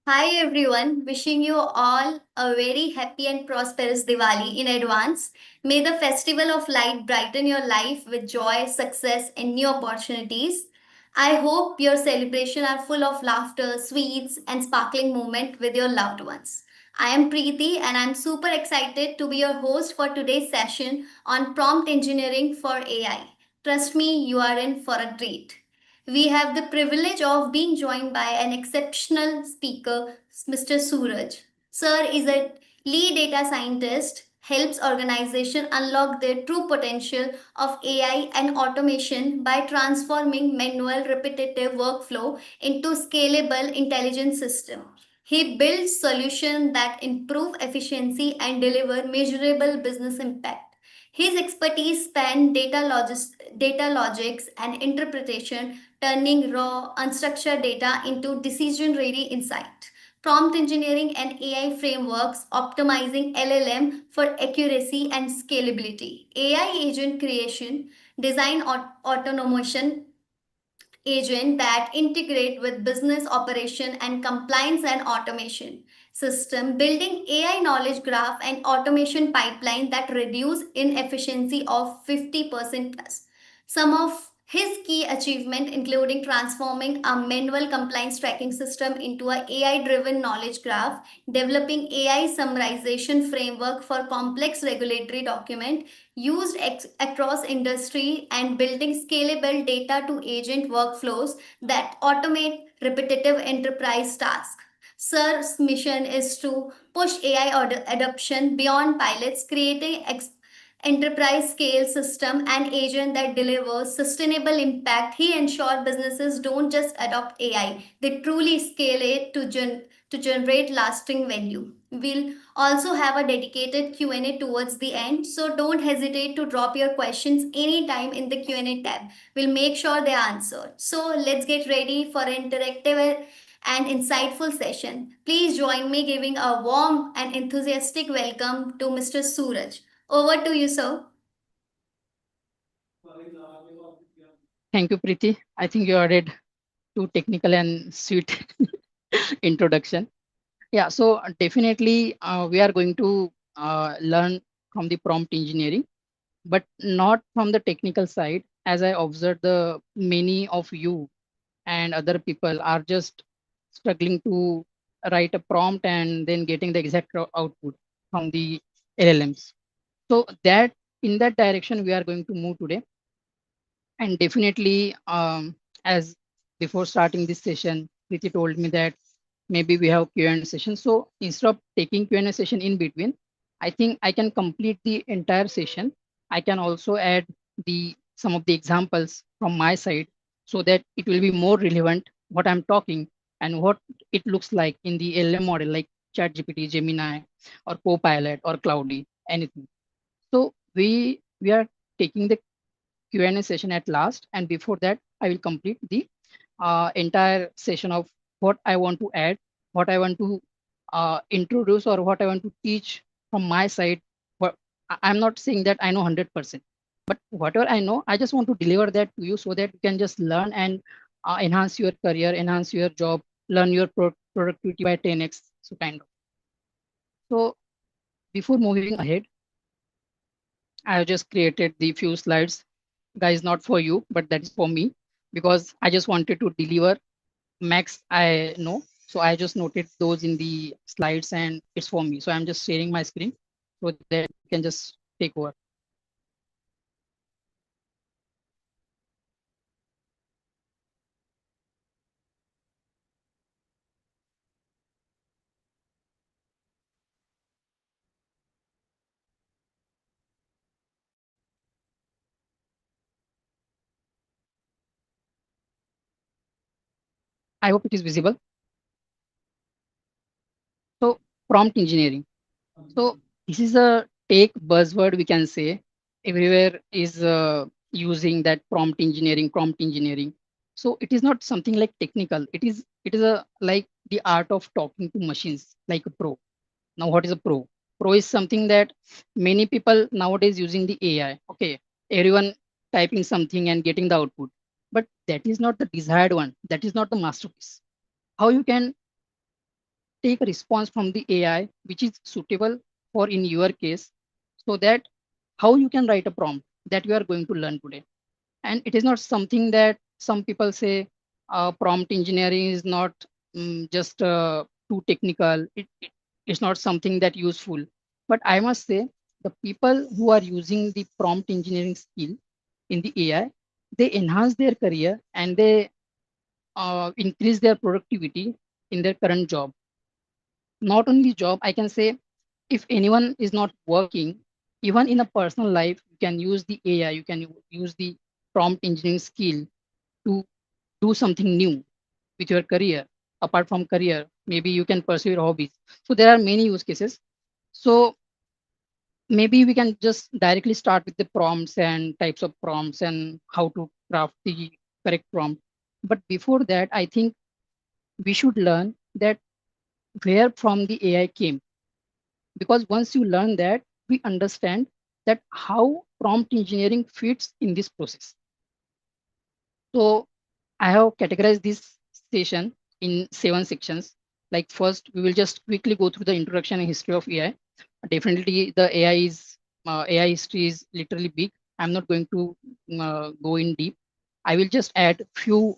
Hi everyone, wishing you all a very happy and prosperous Diwali in advance. May the festival of light brighten your life with joy, success, and new opportunities. I hope your celebration are full of laughter, sweets, and sparkling moment with your loved ones. I am Preeti and I'm super excited to be your host for today's session on prompt engineering for AI. Trust me, you are in for a treat. We have the privilege of being joined by an exceptional speaker, Mr. Suraj. Sir is a lead data scientist, helps organizations unlock their true potential of AI and automation by transforming manual repetitive workflow into scalable intelligent system. He builds solutions that improve efficiency and deliver measurable business impact. His expertise span data logics and interpretation, turning raw, unstructured data into decision ready insight. Prompt engineering and AI frameworks optimizing LLM for accuracy and scalability. AI agent creation, design automation agent that integrate with business operation and compliance and automation system, building AI knowledge graph and automation pipeline that reduce inefficiency of 50% plus. Some of his key achievement including transforming a manual compliance tracking system into a AI driven knowledge graph, developing AI summarization framework for complex regulatory document used across industry, and building scalable data to agent workflows that automate repetitive enterprise tasks. Sir's mission is to push AI adoption beyond pilots, creating enterprise scale system and agent that delivers sustainable impact. He ensures businesses don't just adopt AI, they truly scale it to generate lasting value. We'll also have a dedicated Q&A towards the end, so don't hesitate to drop your questions anytime in the Q&A tab. We'll make sure they are answered. So let's get ready for an interactive and insightful session. Please join me giving a warm and enthusiastic welcome to Mr. Suraj. Over to you, sir. Thank you, Preeti. I think you added too technical and sweet introduction. Yeah, so definitely we are going to learn from the prompt engineering, but not from the technical side. As I observed, the many of you and other people are just struggling to write a prompt and then getting the exact output from the LLMs. So that in that direction we are going to move today. And definitely, as before starting this session, Preeti told me that maybe we have Q&A session. So instead of taking Q&A session in between, I think I can complete the entire session. I can also add the some of the examples from my side so that it will be more relevant what I'm talking and what it looks like in the LM model like ChatGPT, Gemini, or Copilot or Cloudy, anything. So we are taking the Q&A session at last, and before that, I will complete the entire session of what I want to add, what I want to introduce, or what I want to teach from my side. What I'm not saying that I know 100%, but whatever I know, I just want to deliver that to you so that you can just learn and enhance your career, enhance your job, learn your productivity by 10x. So kind of. So before moving ahead, I have just created the few slides, guys, not for you, but that is for me because I just wanted to deliver max I know. So I just noted those in the slides and it's for me. So I'm just sharing my screen so that you can just take over. I hope it is visible. So prompt engineering. So this is a tech buzzword we can say. Everywhere is using that prompt engineering, prompt engineering. So it is not something like technical. It is a like the art of talking to machines like a pro. Now, what is a pro? Pro is something that many people nowadays using the AI. Okay, everyone typing something and getting the output, but that is not the desired one. That is not the masterpiece. How you can take a response from the AI which is suitable for in your case, so that how you can write a prompt that you are going to learn today. And it is not something that some people say prompt engineering is not just too technical. It's not something that useful. But I must say the people who are using the prompt engineering skill in the AI, they enhance their career and they increase their productivity in their current job. Not only job, I can say, if anyone is not working, even in a personal life, you can use the AI, you can use the prompt engineering skill to do something new with your career. Apart from career, maybe you can pursue your hobbies. So there are many use cases. So maybe we can just directly start with the prompts and types of prompts and how to craft the correct prompt. But before that, I think we should learn that where from the AI came, because once you learn that, we understand that how prompt engineering fits in this process. So I have categorized this session in 7 sections. Like first, we will just quickly go through the introduction and history of AI. Definitely, the AI history is literally big. I'm not going to go in deep. I will just add few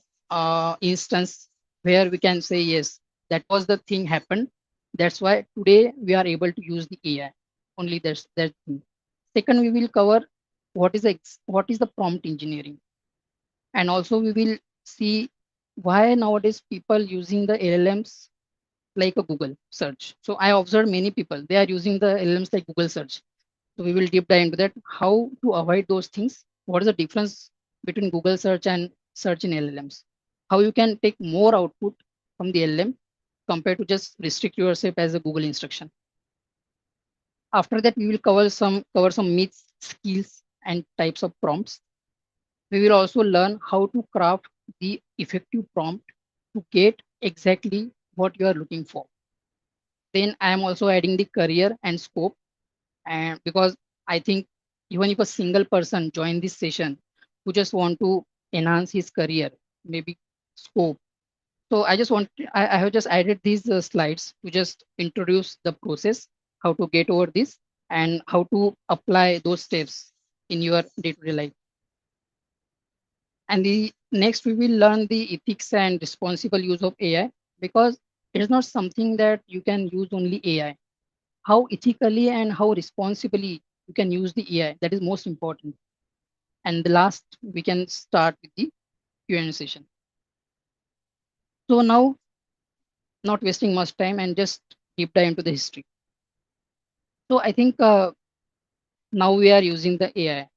instance where we can say yes, that was the thing happened. That's why today we are able to use the AI. Only that's that thing. Second, we will cover what is the prompt engineering, and also we will see why nowadays people using the LLMs like a Google search. So I observed many people, they are using the LLMs like Google search. So we will deep dive into that, how to avoid those things, what is the difference between Google search and search in LLMs, how you can take more output from the LLM compared to just restrict yourself as a Google instruction. After that, we will cover some myths, skills, and types of prompts. We will also learn how to craft the effective prompt to get exactly what you are looking for. Then I am also adding the career and scope, and because I think even if a single person join this session who just want to enhance his career, maybe scope. So I have just added these slides to just introduce the process, how to get over this, and how to apply those steps in your day-to-day life. And the next, we will learn the ethics and responsible use of AI, because it is not something that you can use only AI. How ethically and how responsibly you can use the AI, that is most important. And the last, we can start with the Q&A session. So now, not wasting much time and just deep dive into the history. So I think now we are using the AI,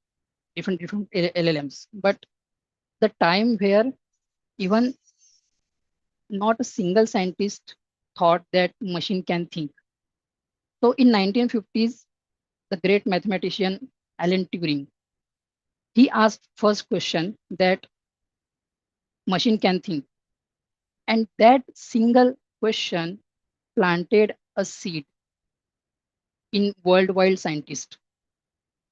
different LLMs, but the time where even not a single scientist thought that machine can think. So in 1950s, the great mathematician Alan Turing, he asked first question that machine can think. And that single question planted a seed in worldwide scientists.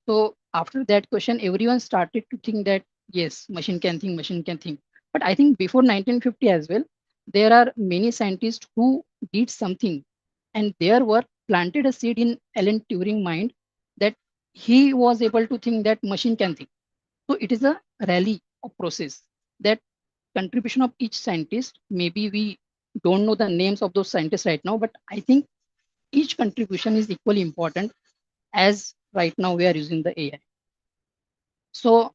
So after that question, everyone started to think that yes, machine can think, machine can think. But I think before 1950 as well, there are many scientists who did something, and their work planted a seed in Alan Turing mind that he was able to think that machine can think. So it is a rally of process, that contribution of each scientist. Maybe we don't know the names of those scientists right now, but I think each contribution is equally important, as right now we are using the AI. So,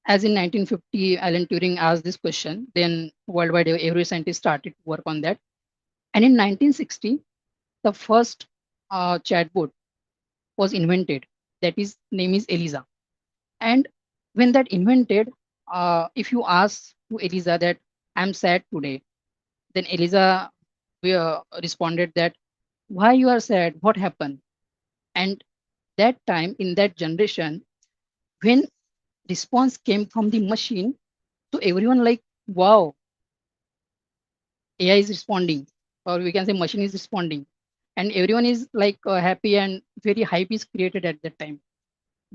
as in 1950, Alan Turing asked this question, then worldwide every scientist started to work on that. And in 1960, the first chatbot was invented. That is name is Eliza. And when that invented, if you ask to Eliza that I'm sad today, then Eliza responded that why you are sad, what happened? And that time in that generation, when response came from the machine, so everyone like wow, AI is responding, or we can say machine is responding, and everyone is like happy and very hype is created at that time.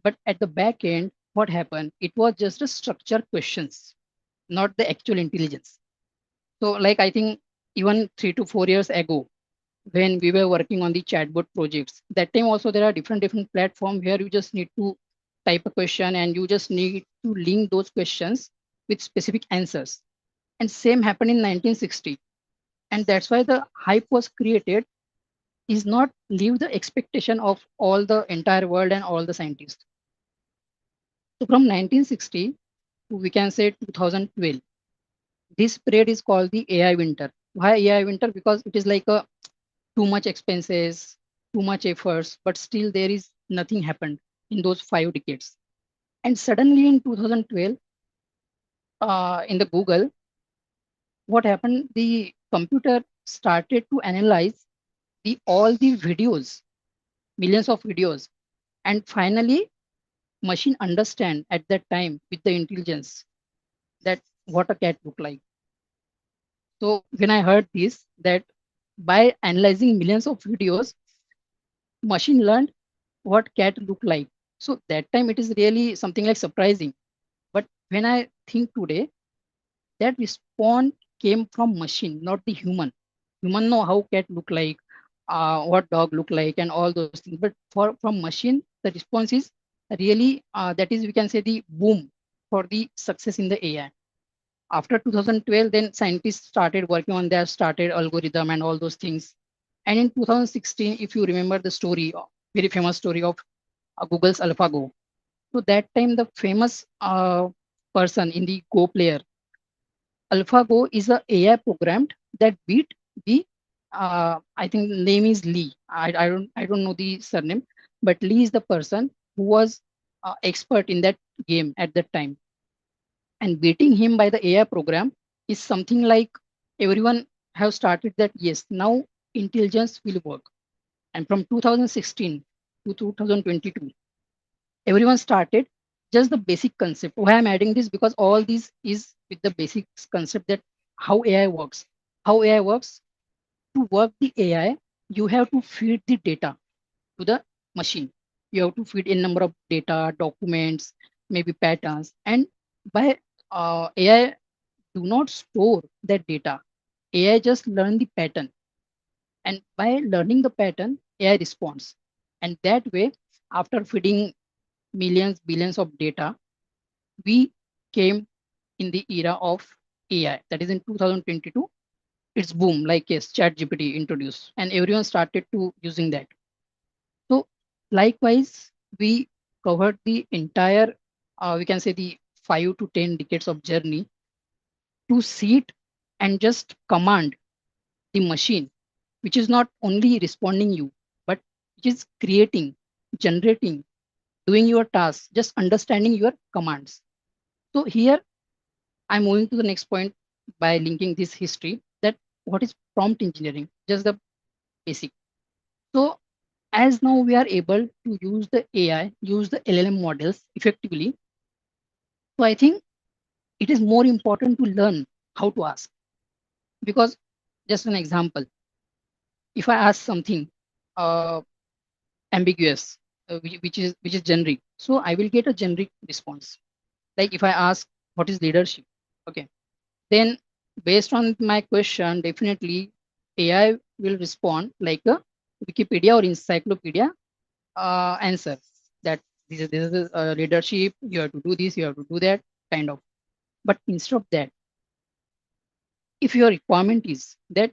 But at the back end, what happened? It was just a structure questions, not the actual intelligence. So, like I think even 3 to 4 years ago, when we were working on the chatbot projects, that time also there are different platforms where you just need to type a question and you just need to link those questions with specific answers. And same happened in 1960, and that's why the hype was created, is not leave the expectation of all the entire world and all the scientists. So from 1960 to we can say 2012, this period is called the AI winter. Why AI winter? Because it is like a too much expenses, too much efforts, but still there is nothing happened in those 5 decades. And suddenly in 2012, in the Google, what happened? The computer started to analyze the all the videos, millions of videos, and finally machine understand at that time with the intelligence that what a cat look like. So when I heard this, that by analyzing millions of videos, machine learned what cat look like. So that time it is really something like surprising. But when I think today, that response came from machine, not the human. Human know how cat look like, what dog look like, and all those things. But for from machine, the response is really that is we can say the boom for the success in the AI. After 2012, then scientists started working on their started algorithm and all those things. And in 2016, if you remember the story, very famous story of Google's AlphaGo. So that time, the famous person in the Go player, AlphaGo is a AI programmed that beat the I think the name is Lee. I don't know the surname, but Lee is the person who was expert in that game at that time, and beating him by the AI program is something like everyone have started that yes, now intelligence will work. And from 2016 to 2022, everyone started just the basic concept. Why I'm adding this? Because all this is with the basic concept that how AI works. How AI works, to work the AI, you have to feed the data to the machine. You have to feed a number of data, documents, maybe patterns. And by AI do not store that data. AI just learn the pattern. And by learning the pattern, AI responds. And that way, after feeding millions, billions of data, we came in the era of AI. That is in 2022. It's boom, like yes, ChatGPT introduced, and everyone started to using that. So likewise, we covered the entire, we can say the 5 to 10 decades of journey to sit and just command the machine, which is not only responding you, but which is creating, generating, doing your tasks, just understanding your commands. So here I'm moving to the next point by linking this history that what is prompt engineering, just the basic. So as now we are able to use the AI, use the LLM models effectively. So I think it is more important to learn how to ask, because just an example, if I ask something uh, ambiguous, which is generic, so I will get a generic response. Like if I ask what is leadership, okay, then based on my question, definitely AI will respond like a Wikipedia or encyclopedia answer that this is leadership. You have to do this, you have to do that, kind of. But instead of that, if your requirement is that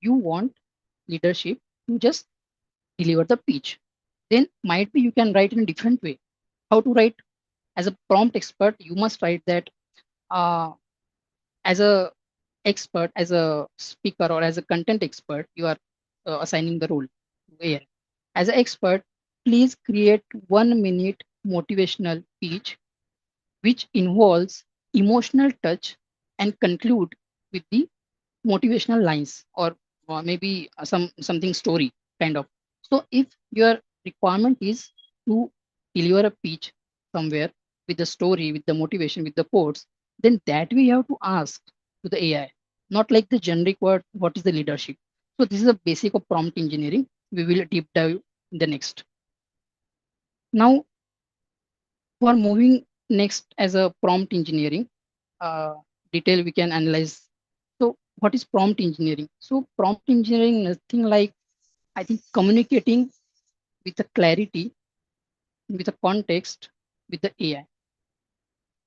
you want leadership to just deliver the pitch, then might be you can write in a different way. How to write? As a prompt expert, you must write that uh, as a expert, as a speaker or as a content expert, you are assigning the role to AI. As an expert, please create 1 minute motivational speech which involves emotional touch and conclude with the motivational lines, or maybe something story kind of. So if your requirement is to deliver a pitch somewhere with the story, with the motivation, with the quotes, then that we have to ask. to the AI, not like the generic word, what is the leadership. So this is a basic of prompt engineering. We will deep dive in the next. Now, for moving next as a prompt engineering, uh, detail we can analyze. So what is prompt engineering? So prompt engineering, nothing like, I think, communicating with the clarity, with the context, with the AI.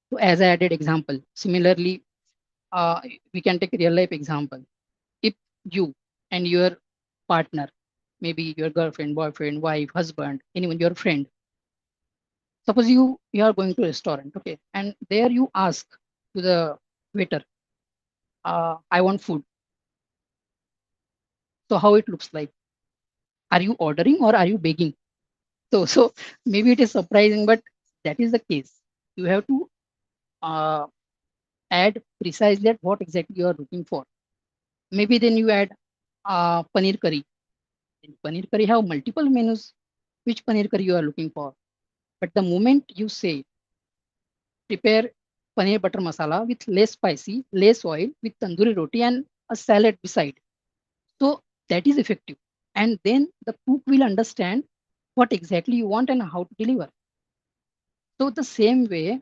So as I added example, similarly, we can take a real life example. If you and your partner, maybe your girlfriend, boyfriend, wife, husband, anyone, your friend, suppose you are going to a restaurant, okay, and there you ask to the waiter, I want food. So how it looks like? Are you ordering or are you begging? So maybe it is surprising, but that is the case. You have to uh, add precisely at what exactly you are looking for. Maybe then you add paneer curry. In paneer curry have multiple menus. Which paneer curry you are looking for? But the moment you say prepare paneer butter masala with less spicy, less oil, with tandoori roti and a salad beside. So that is effective. And then the cook will understand what exactly you want and how to deliver. So the same way,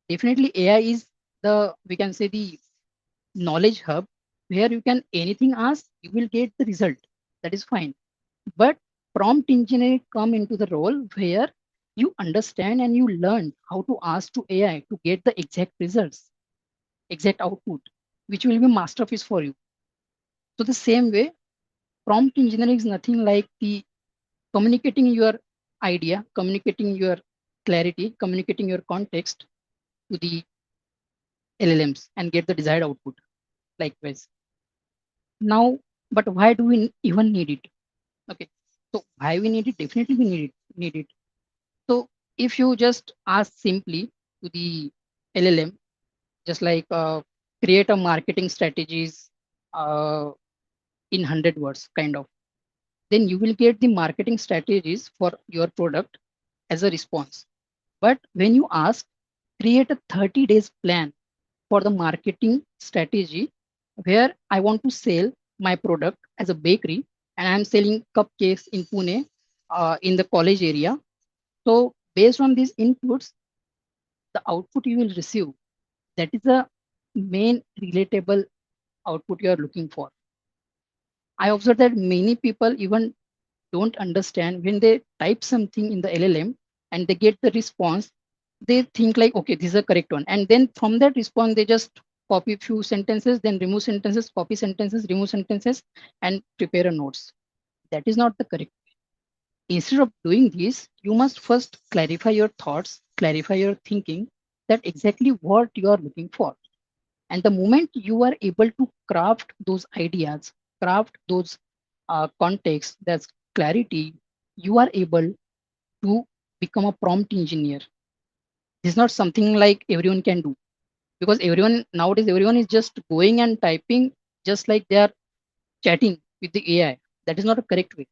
definitely AI is the, we can say, the knowledge hub where you can anything ask, you will get the result. That is fine. But prompt engineering come into the role where you understand and you learn how to ask to AI to get the exact results, exact output, which will be masterpiece for you. So the same way, prompt engineering is nothing like the communicating your idea, communicating your clarity, communicating your context to the LLMs and get the desired output. Likewise. Now, but why do we even need it? Okay. So why we need it? Definitely we need it. So if you just ask simply to the LLM, just like create a marketing strategies uh, in 100 words, kind of, then you will get the marketing strategies for your product as a response. But when you ask, create a 30 days plan for the marketing strategy where I want to sell my product as a bakery and I'm selling cupcakes in Pune in the college area. So based on these inputs, the output you will receive, that is the main relatable output you are looking for. I observe that many people even don't understand when they type something in the LLM and they get the response, they think like, okay, this is a correct one. And then from that response, they just copy few sentences, then remove sentences, copy sentences, remove sentences, and prepare a notes. That is not the correct. Instead of doing this, you must first clarify your thoughts, clarify your thinking, that exactly what you are looking for. And the moment you are able to craft those ideas, craft those context, that's clarity, you are able to become a prompt engineer. This is not something like everyone can do, because everyone nowadays, everyone is just going and typing just like they are chatting with the AI. That is not a correct way.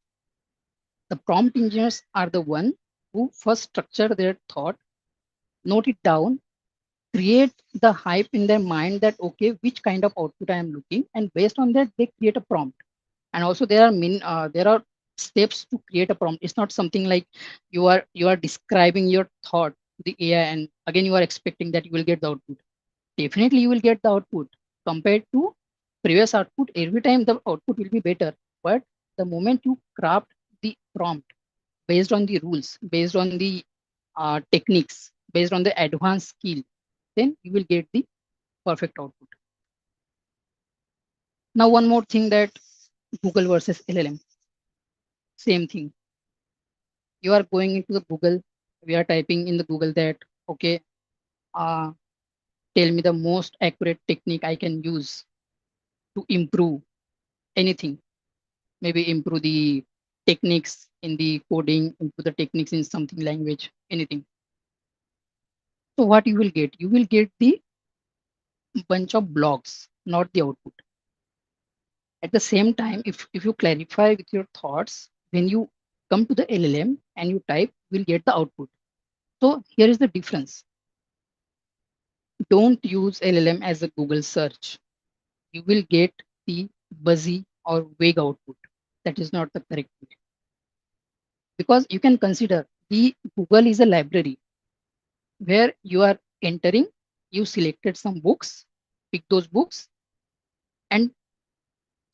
The prompt engineers are the one who first structure their thought, note it down, create the hype in their mind that okay, which kind of output I am looking, and based on that they create a prompt. And also there are steps to create a prompt. It's not something like you are describing your thought to the AI and again you are expecting that you will get the output. Definitely you will get the output compared to previous output. Every time the output will be better, but the moment you craft the prompt based on the rules, based on the techniques, based on the advanced skill, then you will get the perfect output. Now one more thing, that Google versus LLM, same thing. You are going into the Google, we are typing in the Google that okay, uh, tell me the most accurate technique I can use to improve anything. Maybe improve the techniques in the coding, improve the techniques in something language, anything. So what you will get? You will get the bunch of blogs, not the output. At the same time, if you clarify with your thoughts, when you come to the LLM and you type, you will get the output. So here is the difference. Don't use LLM as a Google search. you will get the buzzy or vague output. That is not the correct way. Because you can consider the Google is a library where you are entering, you selected some books, pick those books, and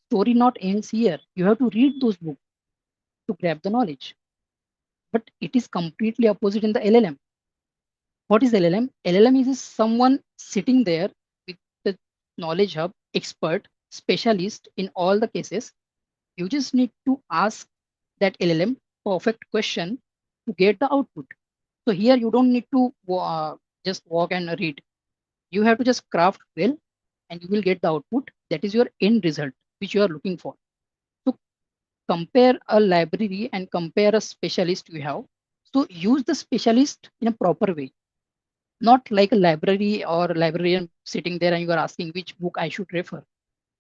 story not ends here. You have to read those books to grab the knowledge. But it is completely opposite in the LLM. What is LLM? LLM is someone sitting there with the knowledge hub, expert, specialist in all the cases. You just need to ask that LLM perfect question to get the output. So here you don't need to just walk and read. You have to just craft well and you will get the output. That is your end result, which you are looking for. So compare a library and compare a specialist you have. So use the specialist in a proper way, not like a library or a librarian sitting there and you are asking which book I should refer.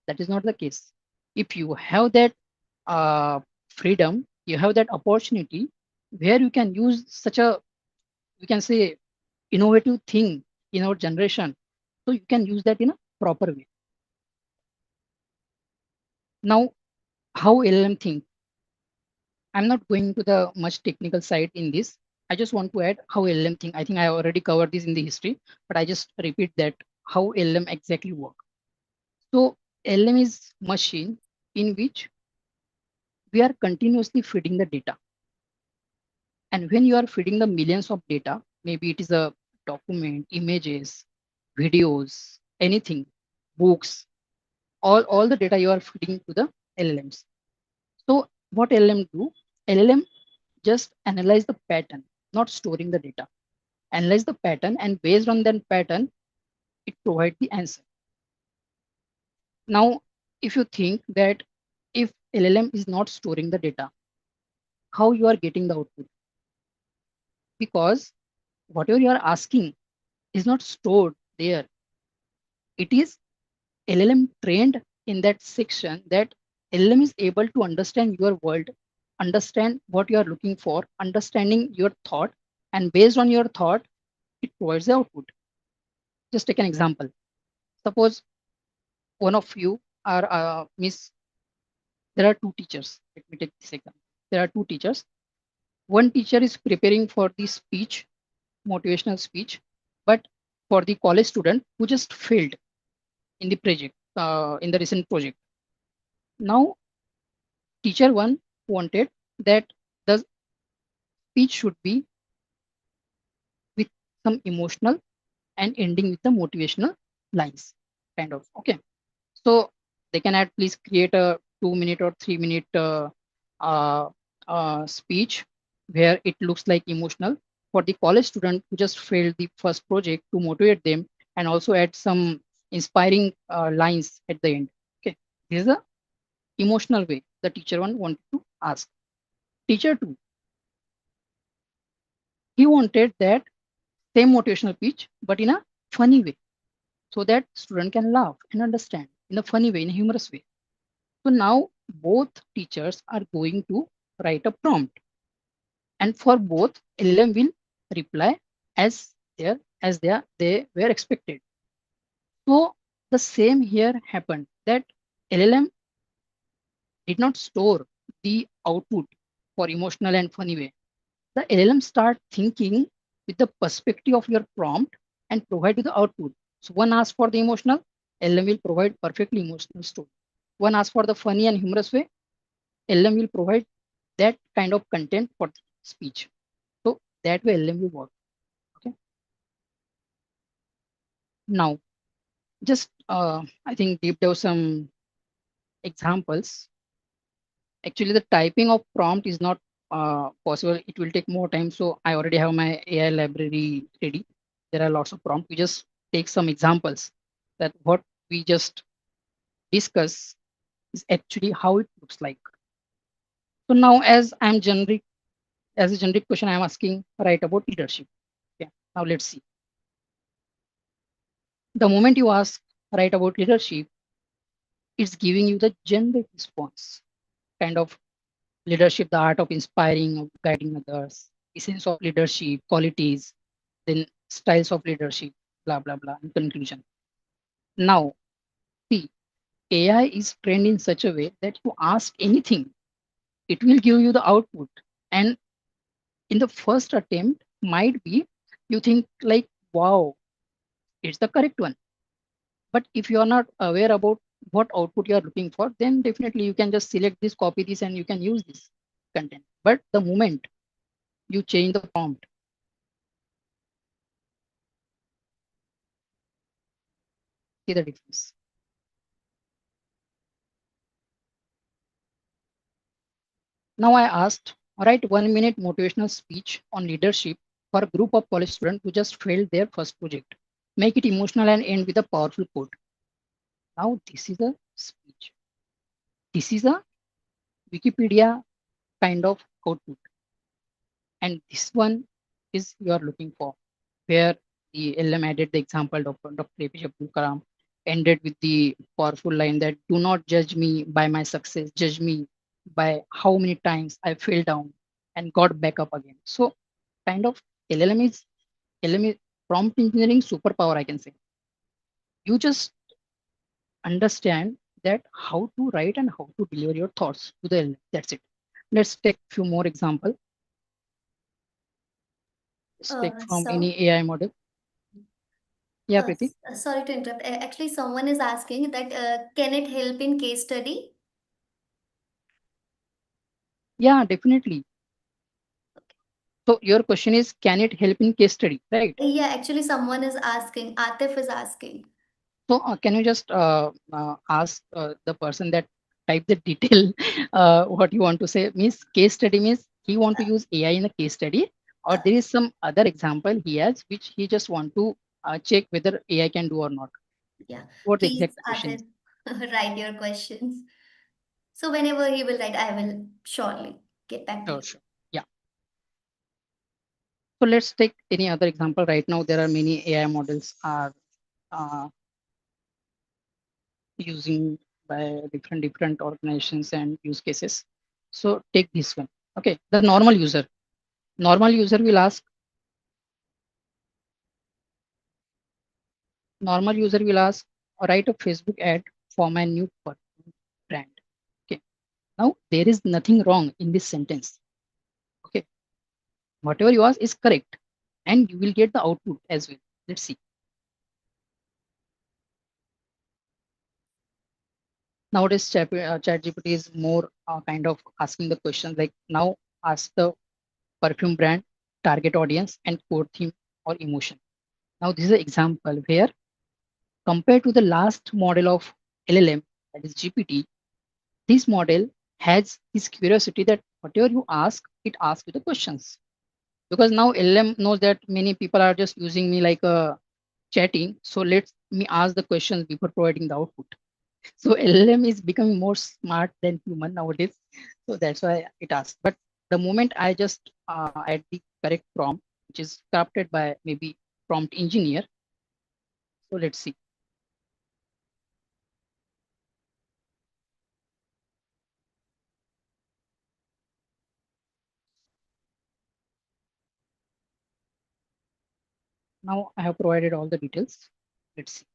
That is not the case. If you have that uh, freedom, you have that opportunity where you can use such a, you can say, innovative thing in our generation. So you can use that in a proper way. Now, how LLM think? I'm not going to the much technical side in this. I just want to add how LLM think. I think I already covered this in the history, but I just repeat that how LLM exactly work. So LLM is machine in which we are continuously feeding the data. And when you are feeding the millions of data, maybe it is a document, images, videos, anything, books, all the data you are feeding to the LLMs. So what LLM do? LLM just analyze the pattern, not storing the data. Analyze the pattern and based on that pattern, it provides the answer. Now, if you think that if LLM is not storing the data, how you are getting the output? Because whatever you are asking is not stored there. It is LLM trained in that section that LLM is able to understand your world, understand what you are looking for, understanding your thought, and based on your thought, it provides the output. Just take an example. Suppose one of you are Miss. There are two teachers. Let me take this example. There are two teachers. One teacher is preparing for the speech, motivational speech, but for the college student who just failed in the project, in the recent project. Now, teacher one wanted that the speech should be with some emotional and ending with the motivational lines, kind of. Okay. So they can add, please create a 2 minute or 3 minute uh, speech where it looks like emotional for the college student who just failed the first project to motivate them and also add some inspiring lines at the end. Okay. This is the emotional way the teacher one wanted to ask. Teacher two, he wanted that same motivational speech, but in a funny way so that student can laugh and understand in a funny way, in a humorous way. So now both teachers are going to write a prompt, and for both, LLM will reply as they were expected. So the same here happened that LLM did not store the output for emotional and funny way. The LLM start thinking with the perspective of your prompt and provide you the output. So one asks for the emotional, LLM will provide perfectly emotional story. One asks for the funny and humorous way, LM will provide that kind of content for speech. So that way LM will work. Okay. Now, just I think deep dive some examples. Actually, the typing of prompt is not possible. It will take more time. So I already have my AI library ready. There are lots of prompts. We just take some examples that what we just discuss is actually how it looks like. So now, as a generic question, I'm asking right about leadership. Okay. Now let's see. The moment you ask right about leadership, it's giving you the generic response, kind of leadership, the art of inspiring, of guiding others, essence of leadership, qualities, then styles of leadership, blah blah blah. In conclusion, now see, AI is trained in such a way that you ask anything, it will give you the output. And in the first attempt, might be you think like, wow, it's the correct one. But if you are not aware about what output you are looking for, then definitely you can just select this, copy this, and you can use this content. But the moment you change the prompt, see the difference. Now I asked, write 1 minute motivational speech on leadership for a group of college students who just failed their first project. Make it emotional and end with a powerful quote. Now this is a speech. This is a Wikipedia kind of output. And this one is you are looking for, where the LM added the example of Dr. APJ Abdul Kalam, ended with the powerful line that do not judge me by my success, judge me by how many times I fell down and got back up again. So kind of LLM is LM is prompt engineering superpower, I can say. You just understand that how to write and how to deliver your thoughts to the LM. That's it. Let's take few more example. Let's take from So, any AI model. Yeah, Preeti. sorry to interrupt. Actually, someone is asking that can it help in case study? Yeah, definitely. So your question is, can it help in case study, right? Yeah, actually, someone is asking. Atif is asking. So can you just ask the person that type the detail what you want to say? Means case study means he want to use AI in a case study, or Uh, there is some other example he has which he just want to check whether AI can do or not. yeah, What the please, exact question is? Atif, write your questions. So whenever he will write, I will surely get back to Sure, you. sure. Yeah. So let's take any other example. Right now, there are many AI models are uh, using by different organizations and use cases. So take this one. Okay, the normal user. Normal user will ask. Normal user will ask, write a Facebook ad for my new perfume brand. Okay. Now there is nothing wrong in this sentence. Okay. Whatever you ask is correct, and you will get the output as well. Let's see. Nowadays, ChatGPT is more kind of asking the questions like now ask the perfume brand, target audience, and core theme or emotion. Now, this is an example where compared to the last model of LLM, that is GPT, this model has this curiosity that whatever you ask, it asks you the questions. Because now LLM knows that many people are just using me like a chatting. So let me ask the questions before providing the output. So LLM is becoming more smart than human nowadays. So that's why it asks. But the moment I just add the correct prompt, which is crafted by maybe prompt engineer. So let's see. Now I have provided all the details. Let's see.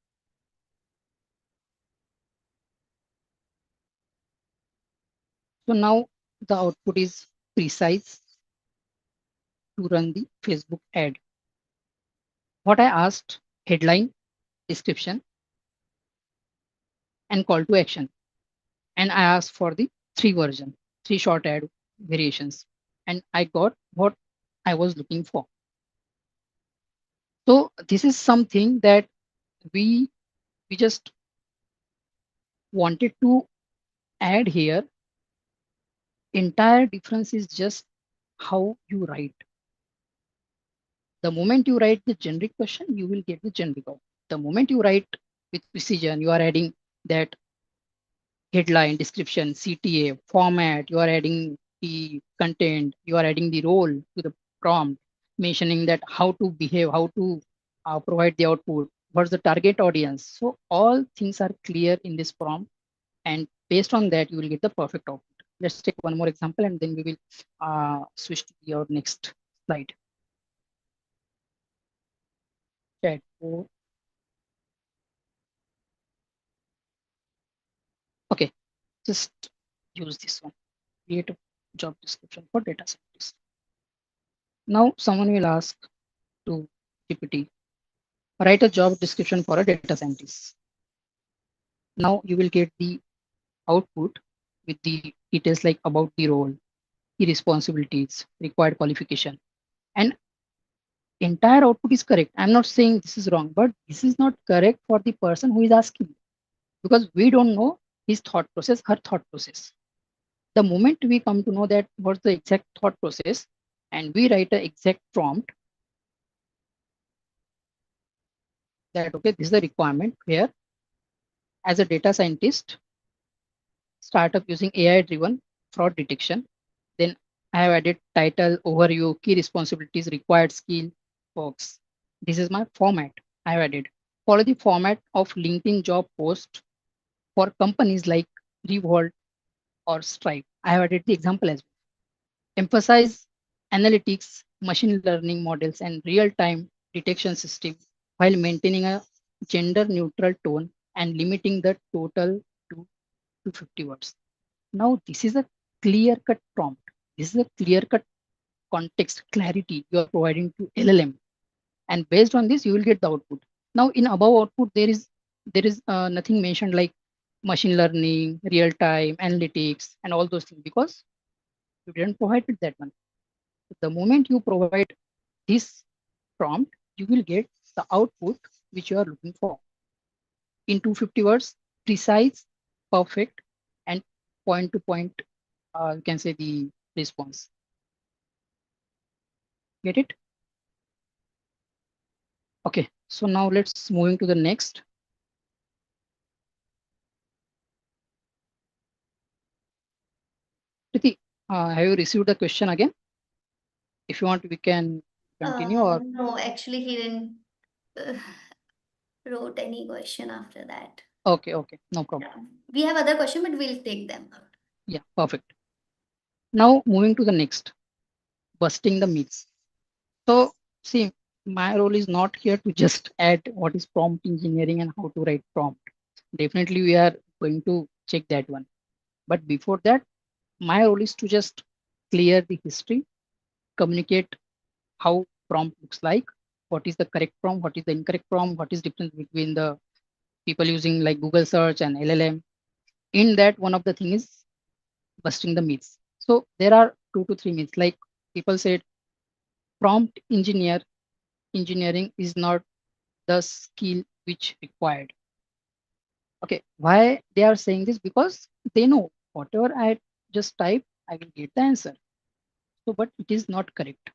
So now the output is precise to run the Facebook ad. What I asked, headline, description, and call to action. And I asked for the three version, three short ad variations. And I got what I was looking for. So this is something that we we just wanted to add here. Entire difference is just how you write. The moment you write the generic question, you will get the generic output. The moment you write with precision, you are adding that headline, description, CTA, format, you are adding the content, you are adding the role to the prompt, mentioning that how to behave, how to provide the output, what's the target audience. So all things are clear in this prompt, and based on that, you will get the perfect output. Let's take one more example, and then we will switch to your next slide. Chat. Just use this one. Create a job description for data scientist. Now someone will ask to GPT, write a job description for a data scientist. Now you will get the output with the details like about the role, key responsibilities, required qualification, and entire output is correct. I'm not saying this is wrong, but this is not correct for the person who is asking because we don't know his thought process, her thought process. The moment we come to know that what's the exact thought process and we write an exact prompt that, okay, this is the requirement where as a data scientist, startup using AI driven fraud detection. Then I have added title, overview, key responsibilities, required skill, box. This is my format I have added. Follow the format of LinkedIn job post for companies like Revolt or Stripe. I have added the example as well. Emphasize analytics, machine learning models, and real time detection system while maintaining a gender neutral tone and limiting the total to 50 words. Now, this is a clear cut prompt. This is a clear cut context clarity you are providing to LLM, and based on this, you will get the output. Now, in above output, there is nothing mentioned like machine learning, real time analytics, and all those things because you didn't provide it that one. The moment you provide this prompt, you will get the output which you are looking for in 250 words, precise, perfect, and point to point. You can say the response. Get it? Okay. So now let's moving to the next. Priti, have you received the question again? If you want, we can continue or No, actually, he didn't uh, wrote any question after that. okay, okay, no problem. Yeah. We have other question, but we'll take them. Yeah, perfect. Now moving to the next, busting the myths. So see, my role is not here to just add what is prompt engineering and how to write prompt. Definitely, we are going to check that one. But before that, my role is to just clear the history, communicate how prompt looks like, what is the correct prompt, what is the incorrect prompt, what is difference between the people using like Google search and LLM. In that, one of the thing is busting the myths. So there are 2 to 3 myths. Like people said, prompt engineering is not the skill which required. Okay, why they are saying this? Because they know whatever I just type, I will get the answer. So, but it is not correct.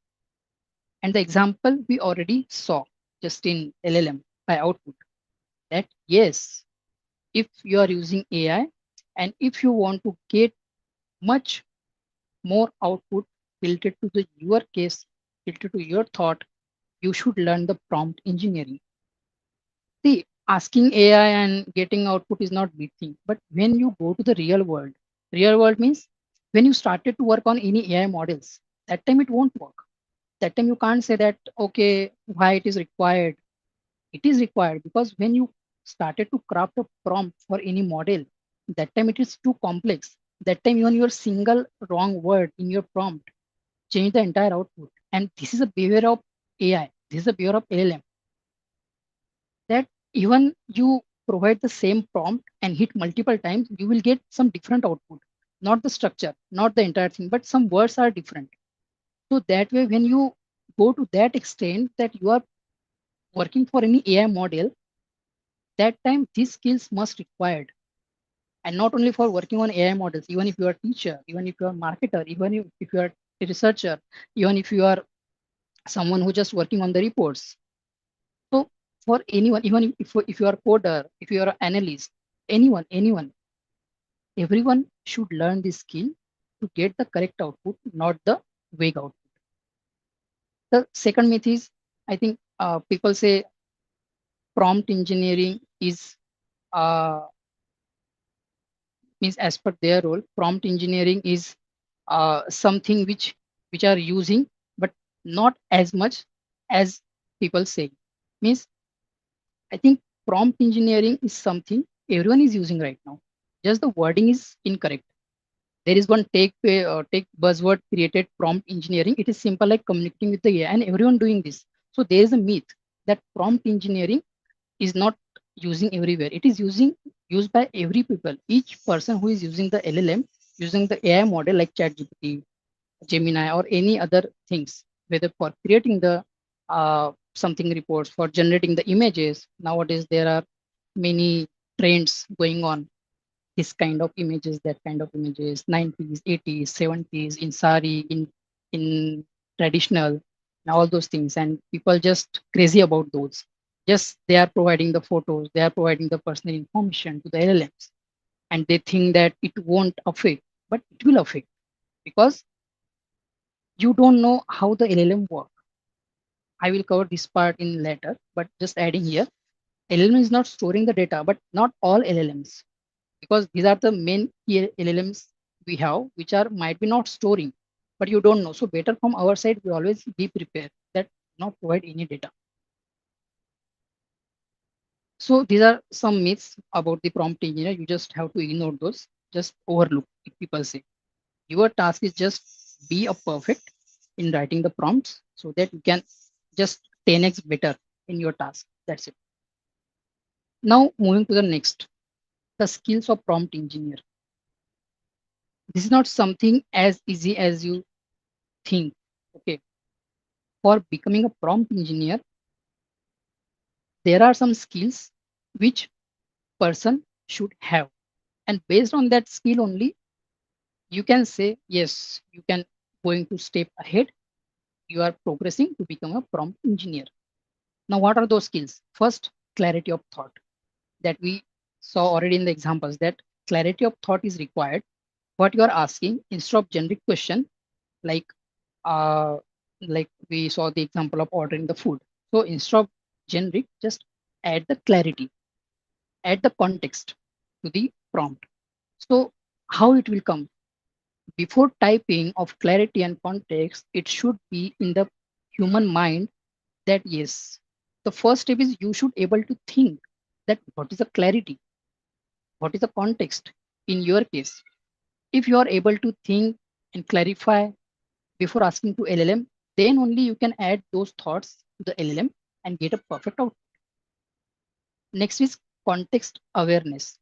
And the example we already saw just in LLM by output that yes, if you are using AI and if you want to get much more output filtered to the your case, filtered to your thought, you should learn the prompt engineering. See, asking AI and getting output is not big thing. But when you go to the real world means when you started to work on any AI models, that time it won't work. That time you can't say that, okay, why it is required. It is required because when you started to craft a prompt for any model, that time it is too complex. That time even your single wrong word in your prompt change the entire output. And this is a behavior of AI. This is a behavior of LLM that even you provide the same prompt and hit multiple times, you will get some different output. Not the structure, not the entire thing, but some words are different. So that way, when you go to that extent that you are working for any AI model, that time these skills must required. And not only for working on AI models, even if you are a teacher, even if you are a marketer, even if you are a researcher, even if you are someone who just working on the reports. So for anyone, even if you are a coder, if you are an analyst, anyone, everyone should learn this skill to get the correct output, not the vague output. The second myth is, I think people say prompt engineering is means as per their role, prompt engineering is something which are using, but not as much as people say. Means I think prompt engineering is something everyone is using right now. just the wording is incorrect. There is one take buzzword created, prompt engineering. It is simple like communicating with the AI, and everyone doing this. So there is a myth that prompt engineering is not using everywhere. It is used by every people. Each person who is using the LLM, using the AI model like ChatGPT, Gemini, or any other things, whether for creating the something reports, for generating the images. Nowadays there are many trends going on, this kind of images, that kind of images, 90s, 80s, 70s, in sari, in traditional, and all those things. And people just crazy about those. Just they are providing the photos, they are providing the personal information to the LLMs, and they think that it won't affect, but it will affect because you don't know how the LLM work. I will cover this part in later, but just adding here, LLM is not storing the data, but not all LLMs, because these are the main key LLMs we have, which are might be not storing, but you don't know. So better from our side, we always be prepared that not provide any data. So these are some myths about the prompt engineer. You just have to ignore those, just overlook. If people say your task is just be a perfect in writing the prompts so that you can just 10x better in your task. That's it. Now moving to the next, the skills of prompt engineer. This is not something as easy as you think. Okay, for becoming a prompt engineer, there are some skills which person should have, and based on that skill only, you can say yes, you can going to step ahead. You are progressing to become a prompt engineer. Now, what are those skills? First, clarity of thought, that we saw already in the examples, that clarity of thought is required. What you are asking, instead of generic question like uh, like we saw the example of ordering the food. So instead of generic, just add the clarity, add the context to the prompt. So how it will come? Before typing of clarity and context, it should be in the human mind that yes, the first step is you should able to think that what is the clarity, what is the context in your case. If you are able to think and clarify before asking to LLM, then only you can add those thoughts to the LLM and get a perfect output. Next is context awareness.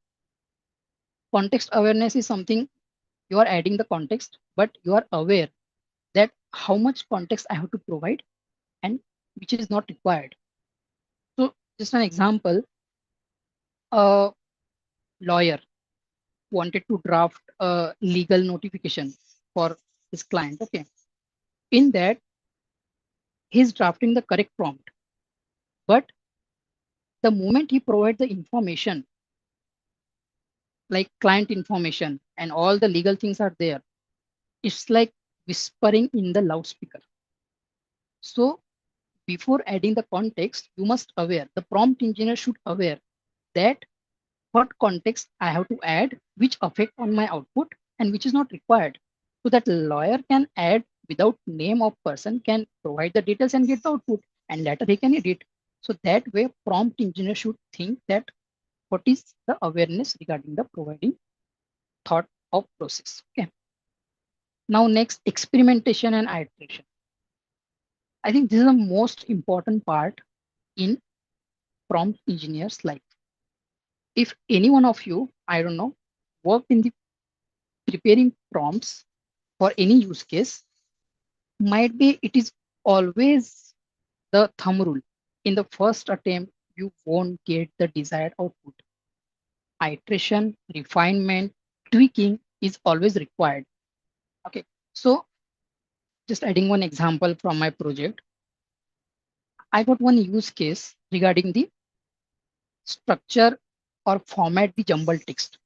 Context awareness is something you are adding the context, but you are aware that how much context I have to provide and which is not required. So, just an example, a lawyer wanted to draft a legal notification for his client. Okay. In that, he's drafting the correct prompt, but the moment he provides the information like client information and all the legal things are there, it's like whispering in the loudspeaker. So before adding the context, you must aware, the prompt engineer should aware that what context I have to add, which affect on my output and which is not required. So that lawyer can add without name of person, can provide the details and get the output, and later he can edit. So that way prompt engineer should think that what is the awareness regarding the providing thought of process. Okay. Now next, experimentation and iteration. I think this is the most important part in prompt engineer's life. If any one of you, I don't know, worked in the preparing prompts for any use case, might be it is always the thumb rule. In the first attempt, you won't get the desired output. Iteration, refinement, tweaking is always required. Okay. So just adding one example from my project, I got one use case regarding the structure or format the jumble text.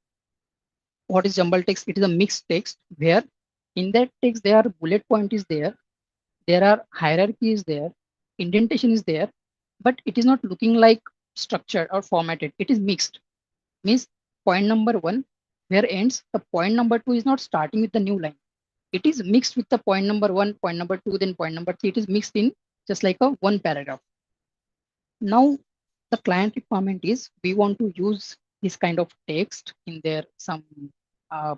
What is jumble text? It is a mixed text where in that text there are bullet point is there are hierarchy is there, indentation is there, but it is not looking like structured or formatted. It is mixed. Means point number one where ends, the point number two is not starting with the new line. It is mixed with the point number one, point number two, then point number three. It is mixed in just like a one paragraph. Now the client requirement is we want to use this kind of text in their some uh,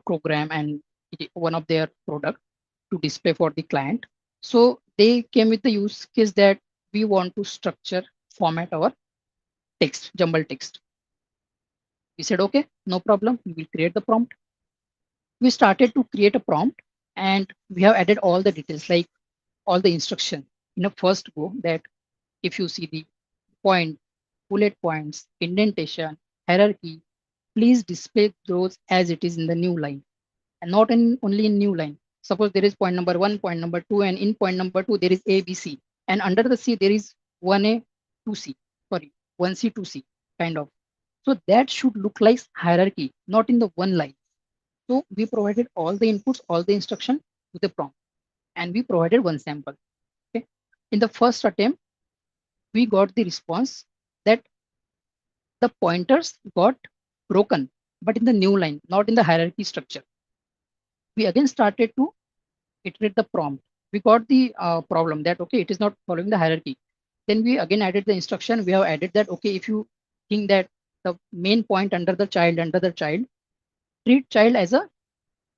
program and one of their product to display for the client. So they came with the use case that we want to structure, format our text, jumble text. We said, okay, no problem. We will create the prompt. We started to create a prompt and we have added all the details like all the instruction in a first go that if you see the point, bullet points, indentation, hierarchy, please display those as it is in the new line and not in only in new line. Suppose there is point number one, point number two, and in point number two, there is A, B, C. And under the C, there is 1A, 2C, sorry, 1C, 2C kind of. So that should look like hierarchy, not in the one line. So we provided all the inputs, all the instruction to the prompt, and we provided one sample. Okay. In the first attempt, we got the response that the pointers got broken, but in the new line, not in the hierarchy structure. We again started to iterate the prompt. We got the problem that, okay, it is not following the hierarchy. Then we again added the instruction. We have added that, okay, if you think that the main point under the child, treat child as a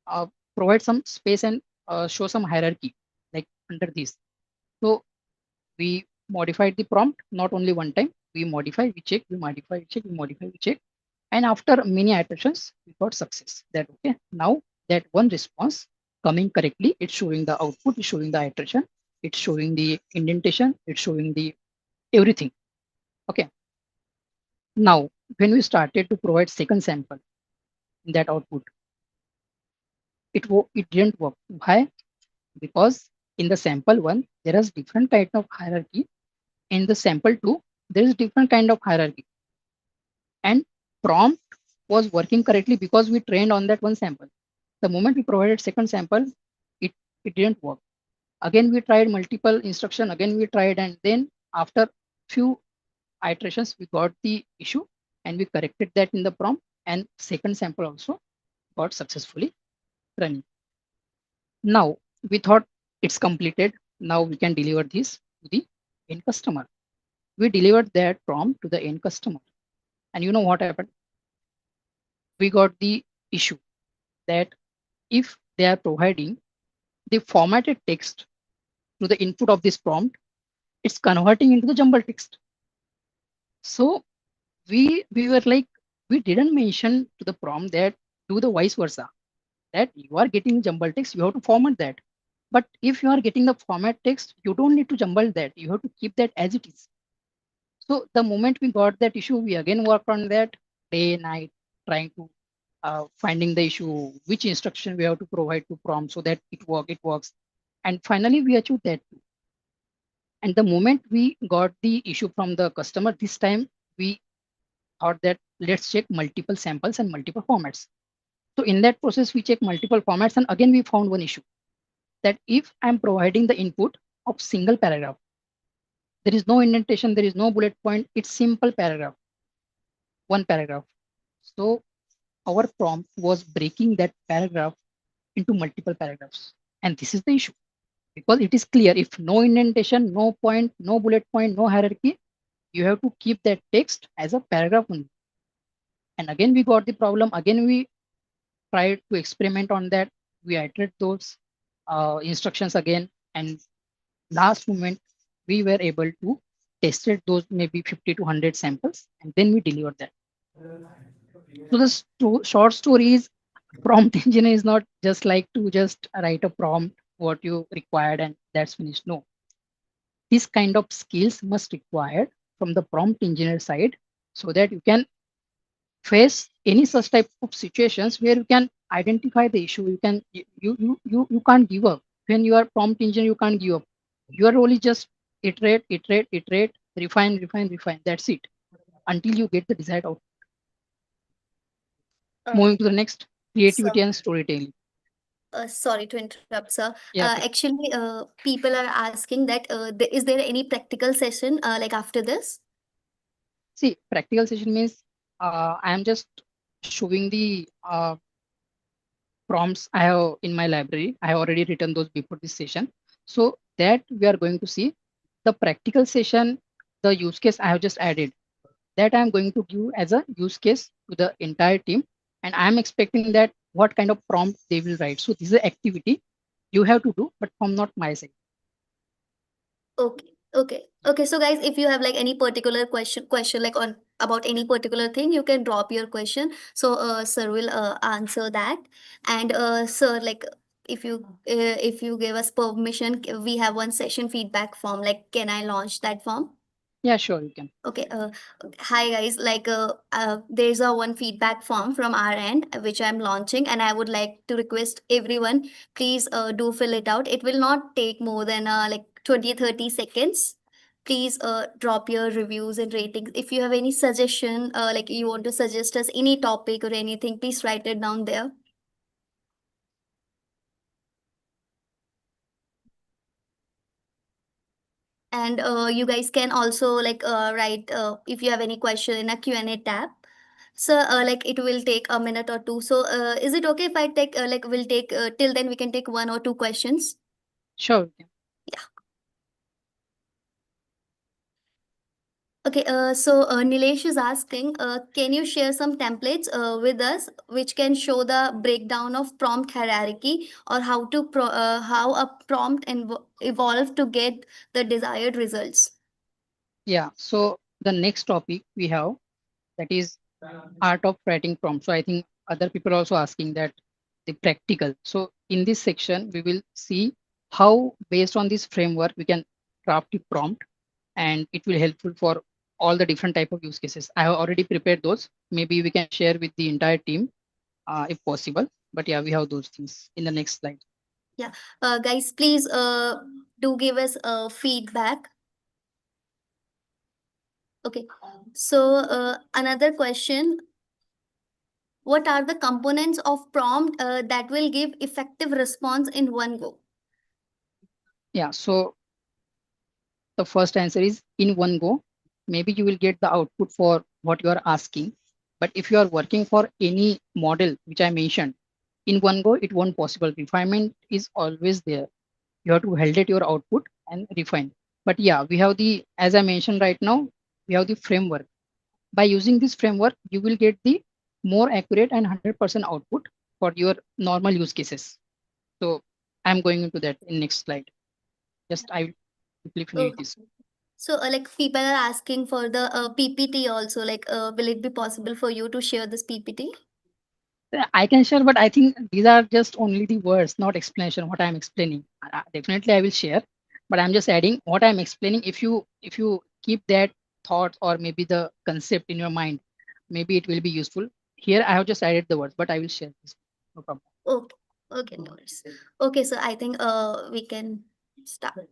uh, provide some space and show some hierarchy like under this. So we modified the prompt not only one time. We modify, we check, we modify, we check, we modify, we check, and after many iterations, we got success. That okay, now that one response coming correctly, it's showing the output, it's showing the iteration, it's showing the indentation, it's showing the everything. Okay. Now when we started to provide second sample in that output, it didn't work. Why? Because in the sample one there is different kind of hierarchy. In the sample two there is different kind of hierarchy, and prompt was working correctly because we trained on that one sample. The moment we provided second sample, it didn't work. Again we tried multiple instruction, again we tried, and then after few iterations we got the issue and we corrected that in the prompt, and second sample also got successfully running. Now we thought it's completed. Now we can deliver this to the end customer. We delivered that prompt to the end customer. And you know what happened? We got the issue that if they are providing the formatted text to the input of this prompt, it's converting into the jumble text. So we were like, we didn't mention to the prompt that do the vice versa, that you are getting jumble text, you have to format that. But if you are getting the format text, you don't need to jumble that. You have to keep that as it is. So the moment we got that issue, we again worked on that day, night, trying to finding the issue, which instruction we have to provide to prompt so that it works. And finally, we achieved that too. And the moment we got the issue from the customer, this time we thought that let's check multiple samples and multiple formats. So in that process, we check multiple formats, and again we found one issue that if I'm providing the input of single paragraph, there is no indentation, there is no bullet point, it's simple paragraph, one paragraph. So our prompt was breaking that paragraph into multiple paragraphs. And this is the issue because it is clear if no indentation, no point, no bullet point, no hierarchy, you have to keep that text as a paragraph only. And again, we got the problem. Again, we tried to experiment on that. We iterate those instructions again. And last moment, we were able to tested those maybe 50 to 100 samples. And then we delivered that. So the short story is prompt engineer is not just like to just write a prompt, what you required and that's finished. No, this kind of skills must required from the prompt engineer side so that you can face any such type of situations where you can identify the issue. You can you can't give up. When you are prompt engineer, you can't give up. You are only just iterate, refine. That's it until you get the desired outcome. Uh, Moving to the next, so, creativity and storytelling. sorry to interrupt, sir. Yeah, Actually, people are asking that is there any practical session like after this? see, practical session means I am just showing the prompts I have in my library. I have already written those before this session. So that we are going to see the practical session, the use case I have just added. that I'm going to give as a use case to the entire team, and I'm expecting that what kind of prompt they will write. So this is an activity you have to do, but from not my side. Okay. Okay. So guys, if you have like any particular question like on about any particular thing, you can drop your question. So sir will answer that. And sir, like if you give us permission, we have one session feedback form. Like, can I launch that form? Yeah, sure, you can. Okay. Hi guys. There's a one feedback form from our end which I'm launching, and I would like to request everyone, please do fill it out. It will not take more than like 20-30 seconds. Please drop your reviews and ratings. If you have any suggestion, like you want to suggest us any topic or anything, please write it down there. And you guys can also like write if you have any question in a Q&A tab. So like it will take a minute or two. So is it okay if I take like we'll take till then we can take one or two questions? Sure, you can. Yeah. Okay. Nilesh is asking, can you share some templates with us which can show the breakdown of prompt hierarchy, or how a prompt evolve to get the desired results? Yeah. So the next topic we have, that is art of writing prompt. So I think other people are also asking that, the practical. So in this section, we will see how based on this framework we can craft the prompt, and it will helpful for all the different type of use cases. I have already prepared those. Maybe we can share with the entire team if possible. But yeah, we have those things in the next slide. Yeah. Guys, please do give us feedback. Okay. So another question, what are the components of prompt that will give effective response in one go? Yeah. So the first answer is in one go. Maybe you will get the output for what you are asking. But if you are working for any model which I mentioned, in one go, it won't possible. Refinement is always there. You have to validate your output and refine. But yeah, we have the, as I mentioned right now, we have the framework. By using this framework, you will get the more accurate and 100% output for your normal use cases. So I'm going into that in next slide. Just I will quickly finish Oh, this. so like people are asking for the PPT also. Like, will it be possible for you to share this PPT? I can share, but I think these are just only the words, not explanation. What I'm explaining, definitely I will share, but I'm just adding what I'm explaining. If you keep that thought or maybe the concept in your mind, maybe it will be useful. Here I have just added the words, but I will share this. No problem. Okay. Okay, no worries. Okay, so I think we can start.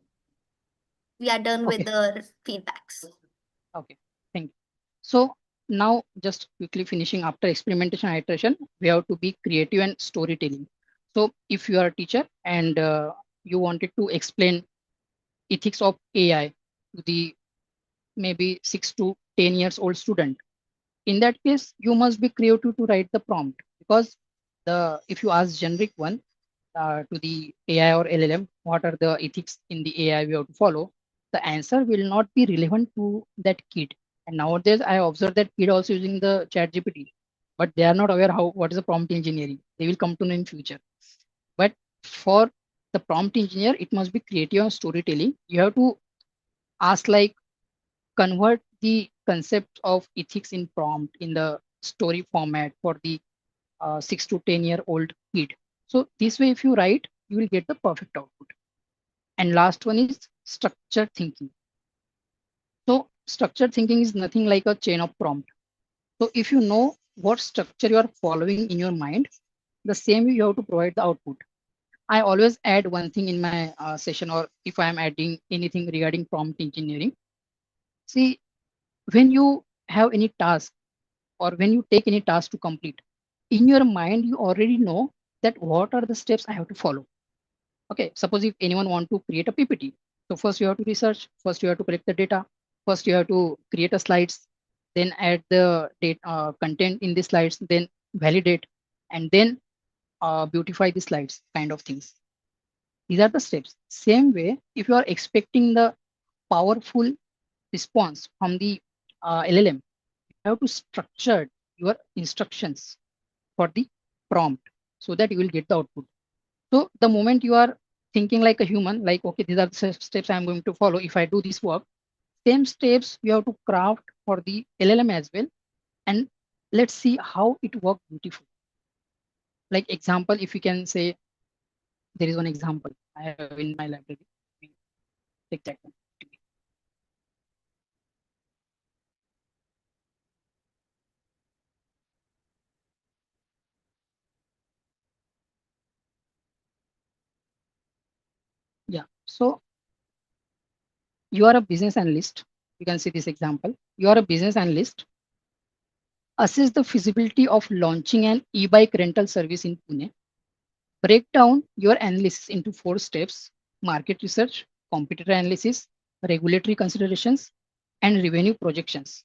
We are done with Okay. the feedbacks. Okay. Thank you. So now just quickly finishing after experimentation and iteration, we have to be creative and storytelling. So if you are a teacher and you wanted to explain ethics of AI to the maybe 6 to 10 years old student. In that case, you must be creative to write the prompt, because the if you ask generic one to the AI or LLM, what are the ethics in the AI we have to follow, the answer will not be relevant to that kid. And nowadays, I observe that kid also using the chat GPT, but they are not aware how what is the prompt engineering. They will come to know in future. But for the prompt engineer, it must be creative and storytelling. You have to ask like, convert the concept of ethics in prompt in the story format for the 6 to 10-year-old kid. So this way, if you write, you will get the perfect output. And last one is structured thinking. So structured thinking is nothing like a chain of prompt. So if you know what structure you are following in your mind, the same way you have to provide the output. I always add one thing in my session, or if I am adding anything regarding prompt engineering. See, when you have any task, or when you take any task to complete, in your mind you already know that what are the steps I have to follow. Okay, suppose if anyone want to create a PPT, so first you have to research, first you have to collect the data, first you have to create a slides, then add the data, content in the slides, then validate, and then beautify the slides, kind of things. These are the steps. Same way, if you are expecting the powerful response from the LLM, have to structure your instructions for the prompt so that you will get the output. So the moment you are thinking like a human, like, okay, these are the steps I'm going to follow. If I do this work, same steps you have to craft for the LLM as well. And let's see how it works beautifully. Like example, if you can say, there is one example I have in my library. Take that one. Yeah. So you are a business analyst. You can see this example. You are a business analyst. Assess the feasibility of launching an e-bike rental service in Pune. Break down your analysis into 4 steps: market research, competitor analysis, regulatory considerations, and revenue projections.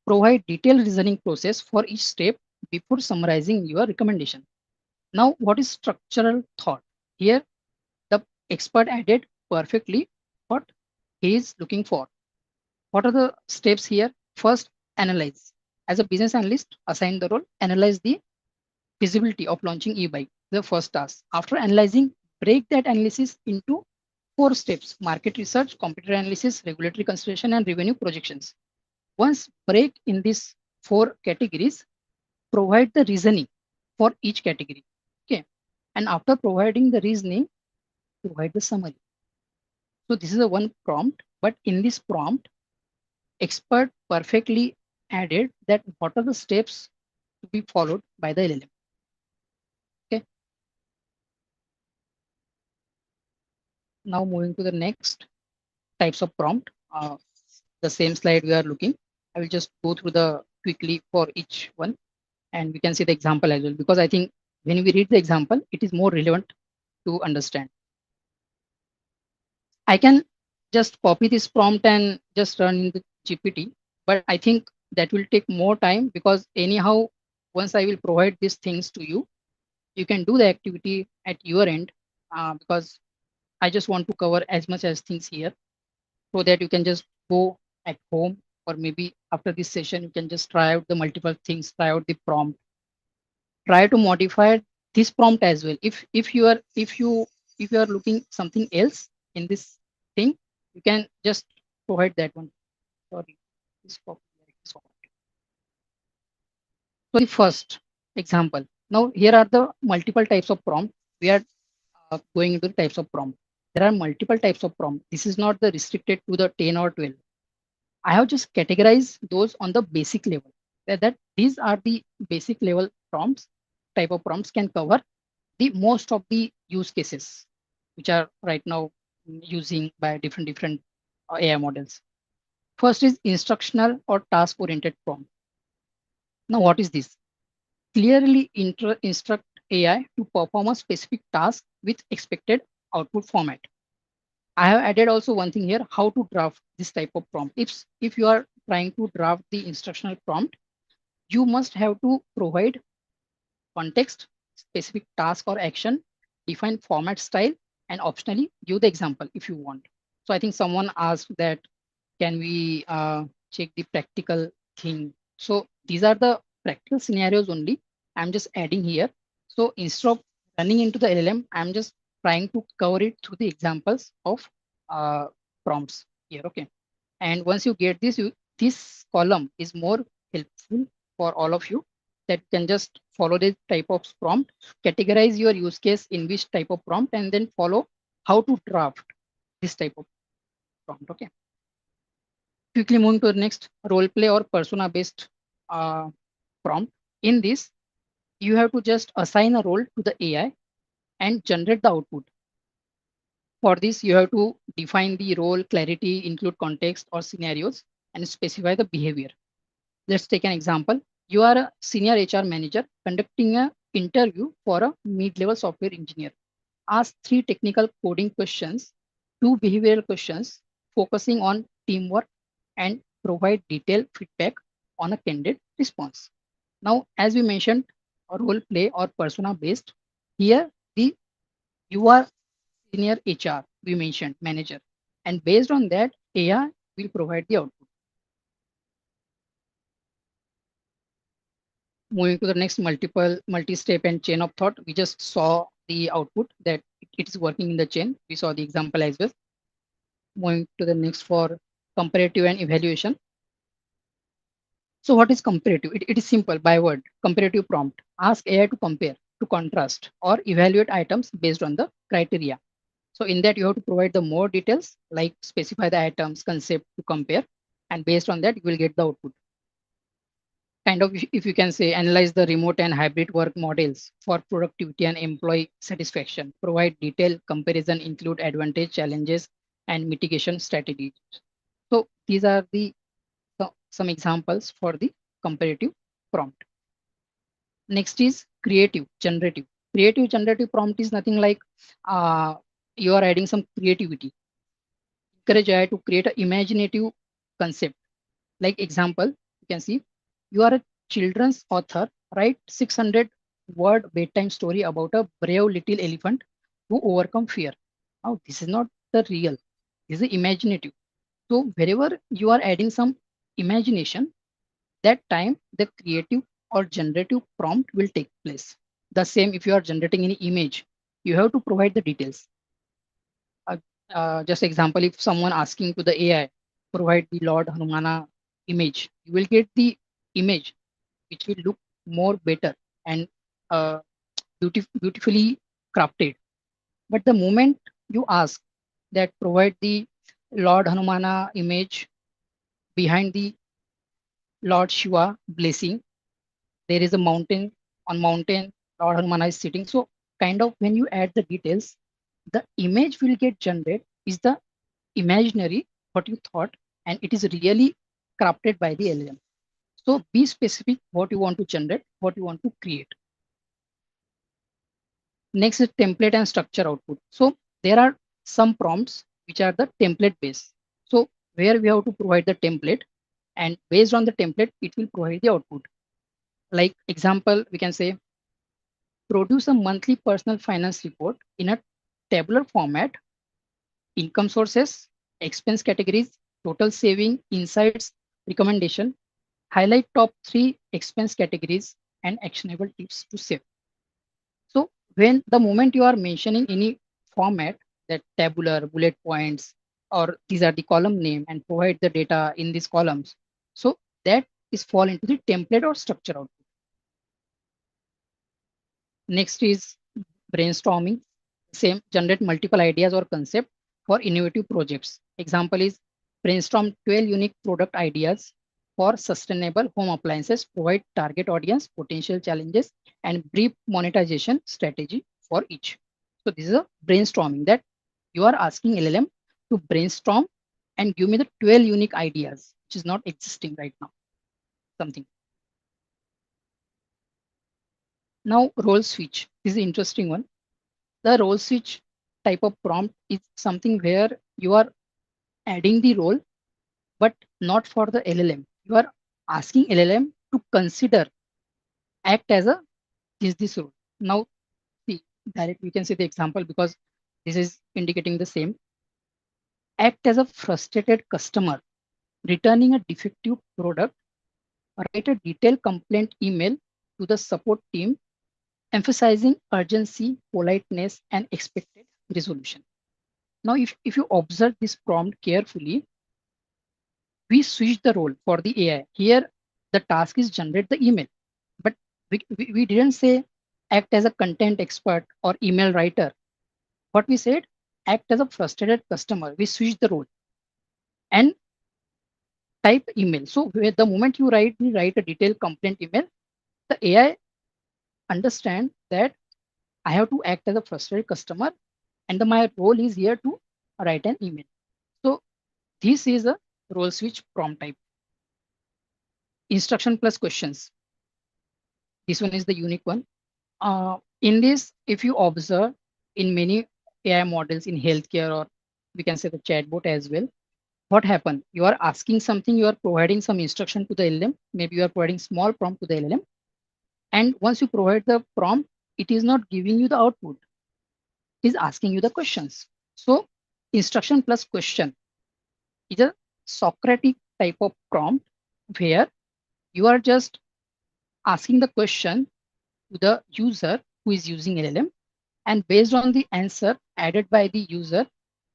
Provide detailed reasoning process for each step before summarizing your recommendation. Now, what is structural thought? Here, the expert added perfectly what he is looking for. What are the steps here? First, analyze. As a business analyst, assign the role, analyze the feasibility of launching e-bike, the first task. After analyzing, break that analysis into 4 steps: market research, competitor analysis, regulatory consideration, and revenue projections. Once break in these 4 categories, provide the reasoning for each category. Okay. And after providing the reasoning, provide the summary. So this is a one prompt, but in this prompt, expert perfectly added that what are the steps to be followed by the LLM. Okay. Now moving to the next types of prompt. The same slide we are looking. I will just go through the quickly for each one, and we can see the example as well, because I think when we read the example, it is more relevant to understand. I can just copy this prompt and just run in the GPT, but I think that will take more time, because anyhow, once I will provide these things to you, you can do the activity at your end, because I just want to cover as much as things here, so that you can just go at home, or maybe after this session, you can just try out the multiple things, try out the prompt, try to modify this prompt as well. If you are looking something else in this thing, you can just provide that one. Sorry, this copy, this copy. So the first example. Now here are the multiple types of prompt. We are going into the types of prompt. There are multiple types of prompt. This is not the restricted to the 10 or 12. I have just categorized those on the basic level. That these are the basic level prompts. Type of prompts can cover the most of the use cases which are right now using by different AI models. First is instructional or task oriented prompt. Now what is this? Clearly instruct AI to perform a specific task with expected output format. I have added also one thing here: how to draft this type of prompt. If you are trying to draft the instructional prompt, you must have to provide context, specific task or action, define format style, and optionally give the example if you want. So I think someone asked that, can we check the practical thing? So these are the practical scenarios only. I'm just adding here. So instead of running into the LLM, I'm just trying to cover it through the examples of uh, prompts here. Okay. And once you get this, this column is more helpful for all of you, that can just follow this type of prompt, categorize your use case in which type of prompt, and then follow how to draft this type of prompt. Okay. Quickly moving to the next, role play or persona based prompt. In this, you have to just assign a role to the AI and generate the output. For this, you have to define the role, clarity, include context or scenarios, and specify the behavior. Let's take an example. You are a senior HR manager conducting an interview for a mid-level software engineer. Ask 3 technical coding questions, 2 behavioral questions, focusing on teamwork, and provide detailed feedback on a candid response. Now, as we mentioned, a role play or persona based, here the you are senior HR, we mentioned manager, and based on that, AI will provide the output. Moving to the next multi-step and chain of thought, we just saw the output that it is working in the chain. We saw the example as well. Moving to the next for comparative and evaluation. So what is comparative? It is simple by word. Comparative prompt. Ask AI to compare, to contrast, or evaluate items based on the criteria. So in that you have to provide the more details, like specify the items, concept to compare, and based on that you will get the output. Kind of, if you can say, analyze the remote and hybrid work models for productivity and employee satisfaction. Provide detailed comparison, include advantage, challenges, and mitigation strategies. So these are the some examples for the comparative prompt. Next is creative generative. Creative generative prompt is nothing like uh, you are adding some creativity. Encourage AI to create an imaginative concept. Like example, you can see you are a children's author, write 600 word bedtime story about a brave little elephant who overcome fear. Now, this is not the real, this is imaginative. So, wherever you are adding some imagination, that time the creative or generative prompt will take place. The same if you are generating any image, you have to provide the details. uh, just example, if someone asking to the AI, provide the Lord Hanumana image, you will get the image which will look more better and uh, beautifully crafted. But the moment you ask that provide the Lord Hanumana image behind the Lord Shiva blessing, there is a mountain, on mountain Lord Hanumana is sitting. So kind of when you add the details, the image will get generated is the imaginary what you thought, and it is really crafted by the LLM. So be specific what you want to generate, what you want to create. Next is template and structure output. So there are some prompts which are the template based. So where we have to provide the template, and based on the template it will provide the output. Like example, we can say produce a monthly personal finance report in a tabular format, income sources, expense categories, total saving, insights, recommendation, highlight top 3 expense categories and actionable tips to save. So when the moment you are mentioning any format, that tabular, bullet points, or these are the column name and provide the data in these columns. So that is fall into the template or structure output. Next is brainstorming. Same, generate multiple ideas or concept for innovative projects. Example is brainstorm 12 unique product ideas for sustainable home appliances, provide target audience, potential challenges, and brief monetization strategy for each. So this is a brainstorming that you are asking LLM to brainstorm and give me the 12 unique ideas, which is not existing right now. Something. Now role switch. This is an interesting one. The role switch type of prompt is something where you are adding the role, but not for the LLM. You are asking LLM to consider, act as a this role. Now, see, direct we can see the example because this is indicating the same. Act as a frustrated customer, returning a defective product, write a detailed complaint email to the support team, emphasizing urgency, politeness, and expected resolution. Now, if you observe this prompt carefully, we switch the role for the AI. Here, the task is generate the email, but we didn't say act as a content expert or email writer. What we said, act as a frustrated customer. We switch the role and type email. So the moment you write a detailed complaint email, the AI understand that I have to act as a frustrated customer, and my role is here to write an email. So this is a role switch prompt type. Instruction plus questions. This one is the unique one. In this, if you observe in many AI models in healthcare, or we can say the chatbot as well, what happened? You are asking something, you are providing some instruction to the LLM. Maybe you are providing small prompt to the LLM. And once you provide the prompt, it is not giving you the output. It is asking you the questions. So instruction plus question is a Socratic type of prompt where you are just asking the question to the user who is using LLM, and based on the answer added by the user,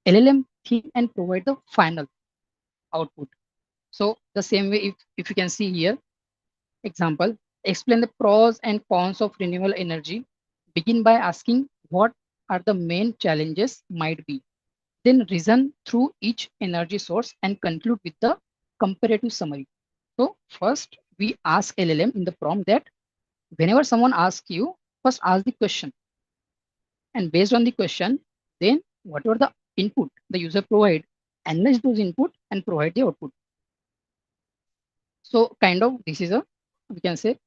LLM think and provide the final output. So the same way, if you can see here, example, explain the pros and cons of renewable energy. Begin by asking what are the main challenges might be. Then reason through each energy source and conclude with the comparative summary. So first we ask LLM in the prompt that whenever someone asks you, first ask the question, and based on the question, then whatever the input the user provide, analyze those input and provide the output. So kind of this is a, we can say,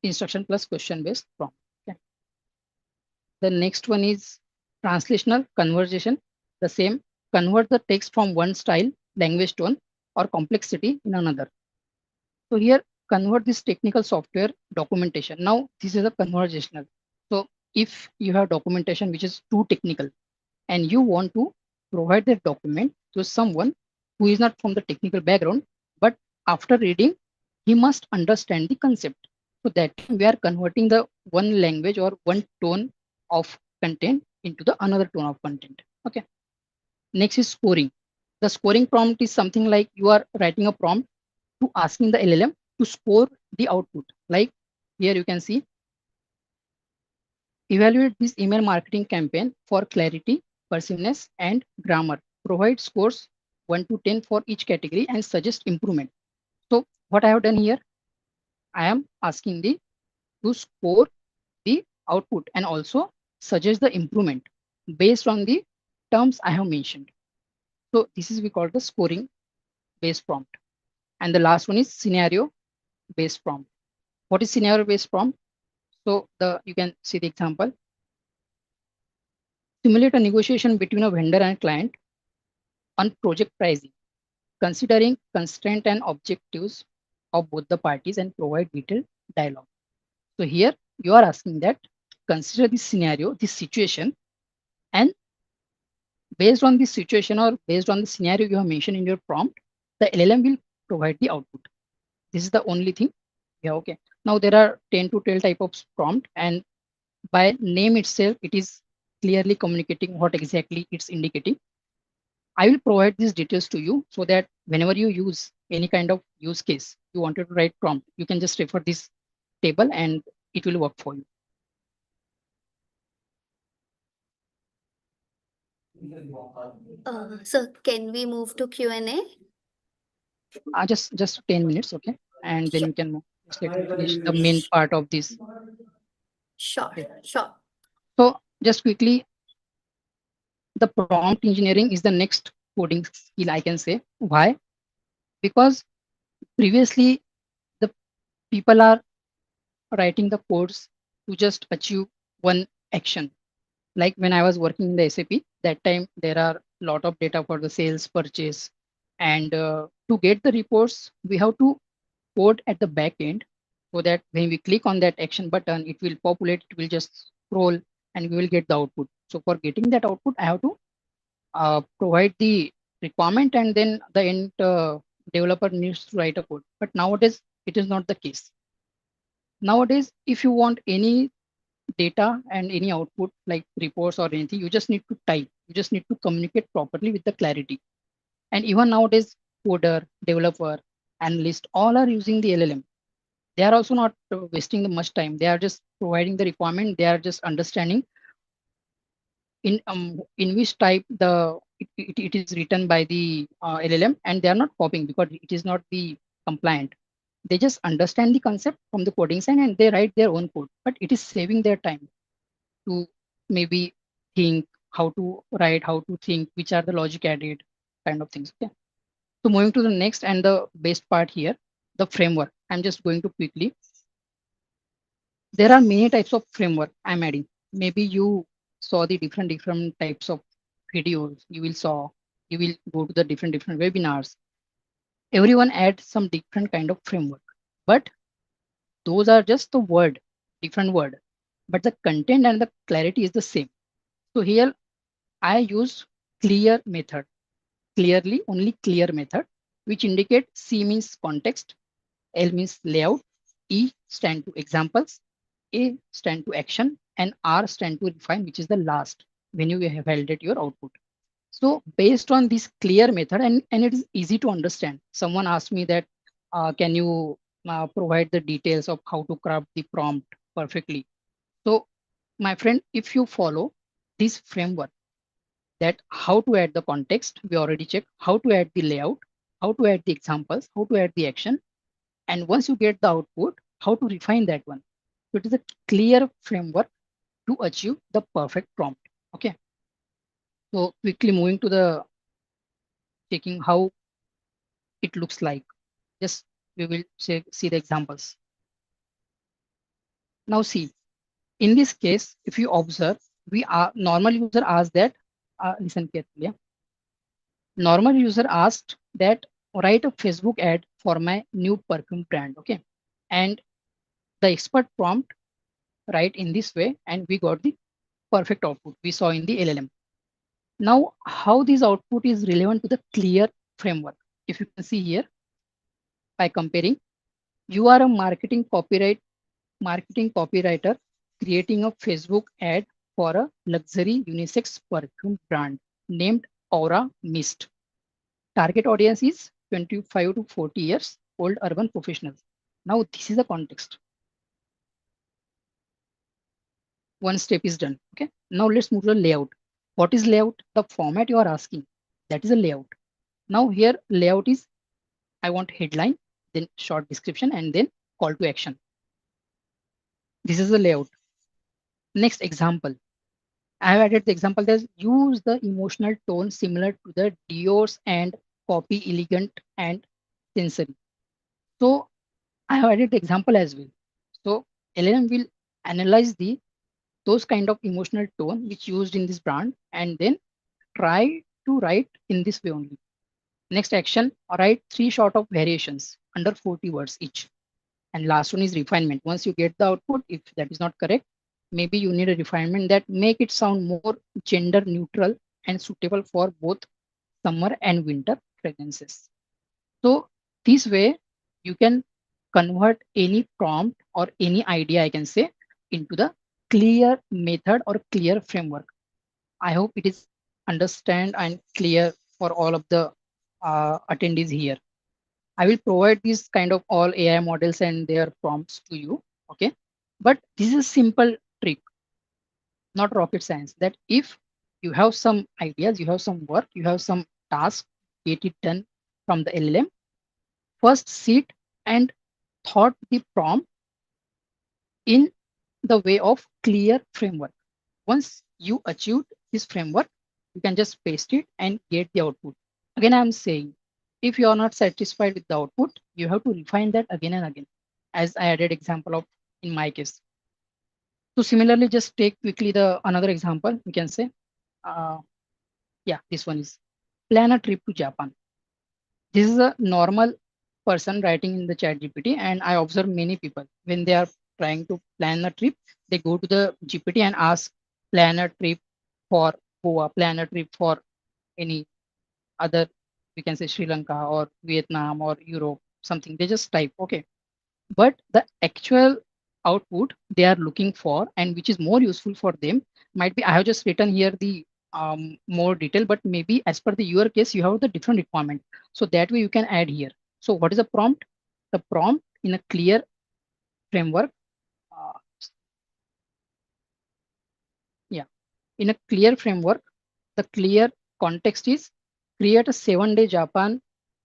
instruction plus question based prompt. Okay. The next one is translational conversation. The same, convert the text from one style, language tone, or complexity in another. So here, convert this technical software documentation. Now this is a conversational. So if you have documentation which is too technical and you want to provide that document to someone who is not from the technical background, but after reading, he must understand the concept. So that time we are converting the one language or one tone of content into the another tone of content. Okay. Next is scoring. The scoring prompt is something like you are writing a prompt to asking the LLM to score the output. Like here you can see, evaluate this email marketing campaign for clarity, persiveness, and grammar. Provide scores 1 to 10 for each category and suggest improvement. So what I have done here, I am asking the to score the output and also suggest the improvement based on the terms I have mentioned. So this is we call the scoring based prompt. And the last one is scenario based prompt. What is scenario based prompt? So the you can see the example. Simulate a negotiation between a vendor and client on project pricing, considering constraint and objectives of both the parties and provide detailed dialogue. So here you are asking that consider this scenario, this situation, and based on this situation or based on the scenario you have mentioned in your prompt, the LLM will provide the output. This is the only thing. Yeah, okay. Now there are 10 to 12 type of prompt, and by name itself, it is clearly communicating what exactly it's indicating. I will provide these details to you so that whenever you use any kind of use case, you wanted to write prompt, you can just refer this table and it will work for you. So can we move to Q&A? Just 10 minutes, okay? And then Sure. we can move. Just let me finish the main part of this. Sure, Okay. sure. So just quickly, the prompt engineering is the next coding skill, I can say. Why? Because previously the people are writing the codes to just achieve one action. Like when I was working in the SAP, that time there are a lot of data for the sales purchase. And to get the reports, we have to code at the back end so that when we click on that action button, it will populate, it will just scroll and we will get the output. So for getting that output, I have to provide the requirement and then the end developer needs to write a code. But nowadays, it is not the case. Nowadays, if you want any data and any output like reports or anything, you just need to type. You just need to communicate properly with the clarity. And even nowadays, coder, developer, analyst, all are using the LLM. They are also not wasting the much time. They are just providing the requirement. They are just understanding in which type it is written by the LLM, and they are not copying because it is not the compliant. They just understand the concept from the coding side and they write their own code, but it is saving their time to maybe think how to write, how to think, which are the logic added kind of things. Okay. So moving to the next and the best part here, the framework. I'm just going to quickly. There are many types of framework I'm adding. Maybe you saw the different types of videos. You will go to the different webinars. Everyone adds some different kind of framework, but those are just the word, different word, but the content and the clarity is the same. So here I use clear method, clearly only clear method, which indicate C means context, L means layout, E stand to examples, A stand to action, and R stand to refine, which is the last when you have validate your output. So based on this clear method, and it is easy to understand. Someone asked me that, can you provide the details of how to craft the prompt perfectly? So my friend, if you follow this framework, that how to add the context, we already checked, how to add the layout, how to add the examples, how to add the action, and once you get the output, how to refine that one. So it is a clear framework to achieve the perfect prompt. Okay. So quickly moving to the checking how it looks like. Just we will see the examples. Now see, in this case, if you observe, we are normal user asked that, listen carefully. Yeah? Normal user asked that write a Facebook ad for my new perfume brand. Okay. And the expert prompt write in this way, and we got the perfect output we saw in the LLM. Now, how this output is relevant to the clear framework? If you can see here, by comparing, you are a marketing copywriter creating a Facebook ad for a luxury unisex perfume brand named Aura Mist. Target audience is 25 to 40 years old urban professionals. Now, this is the context. One step is done. Okay. Now, let's move to the layout. What is layout? The format you are asking. That is a layout. Now, here, layout is I want headline, then short description, and then call to action. This is the layout. Next example. I have added the example that use the emotional tone similar to the Dior's and copy elegant and sensory. So I have added the example as well. So LLM will analyze the those kind of emotional tone which used in this brand and then try to write in this way only. Next action, write 3 short of variations under 40 words each. And last one is refinement. Once you get the output, if that is not correct, maybe you need a refinement that make it sound more gender neutral and suitable for both summer and winter fragrances. So this way you can convert any prompt or any idea, I can say, into the clear method or clear framework. I hope it is understand and clear for all of the attendees here. I will provide these kind of all AI models and their prompts to you. Okay. But this is a simple trick, not rocket science. That if you have some ideas, you have some work, you have some task, get it done from the LLM. First sit and thought the prompt in the way of clear framework. Once you achieve this framework, you can just paste it and get the output. Again, I'm saying, if you are not satisfied with the output, you have to refine that again and again, as I added example of in my case. So similarly, just take quickly the another example. We can say, uh, yeah, this one is plan a trip to Japan. This is a normal person writing in the chat GPT, and I observe many people when they are trying to plan a trip, they go to the GPT and ask plan a trip for Goa, plan a trip for any other, we can say Sri Lanka or Vietnam or Europe, something. They just type, okay. But the actual output they are looking for and which is more useful for them might be, I have just written here the more detail, but maybe as per the your case, you have the different requirement. So that way you can add here. So what is the prompt? The prompt in a clear framework. Uh, yeah, in a clear framework, the clear context is create a 7-day Japan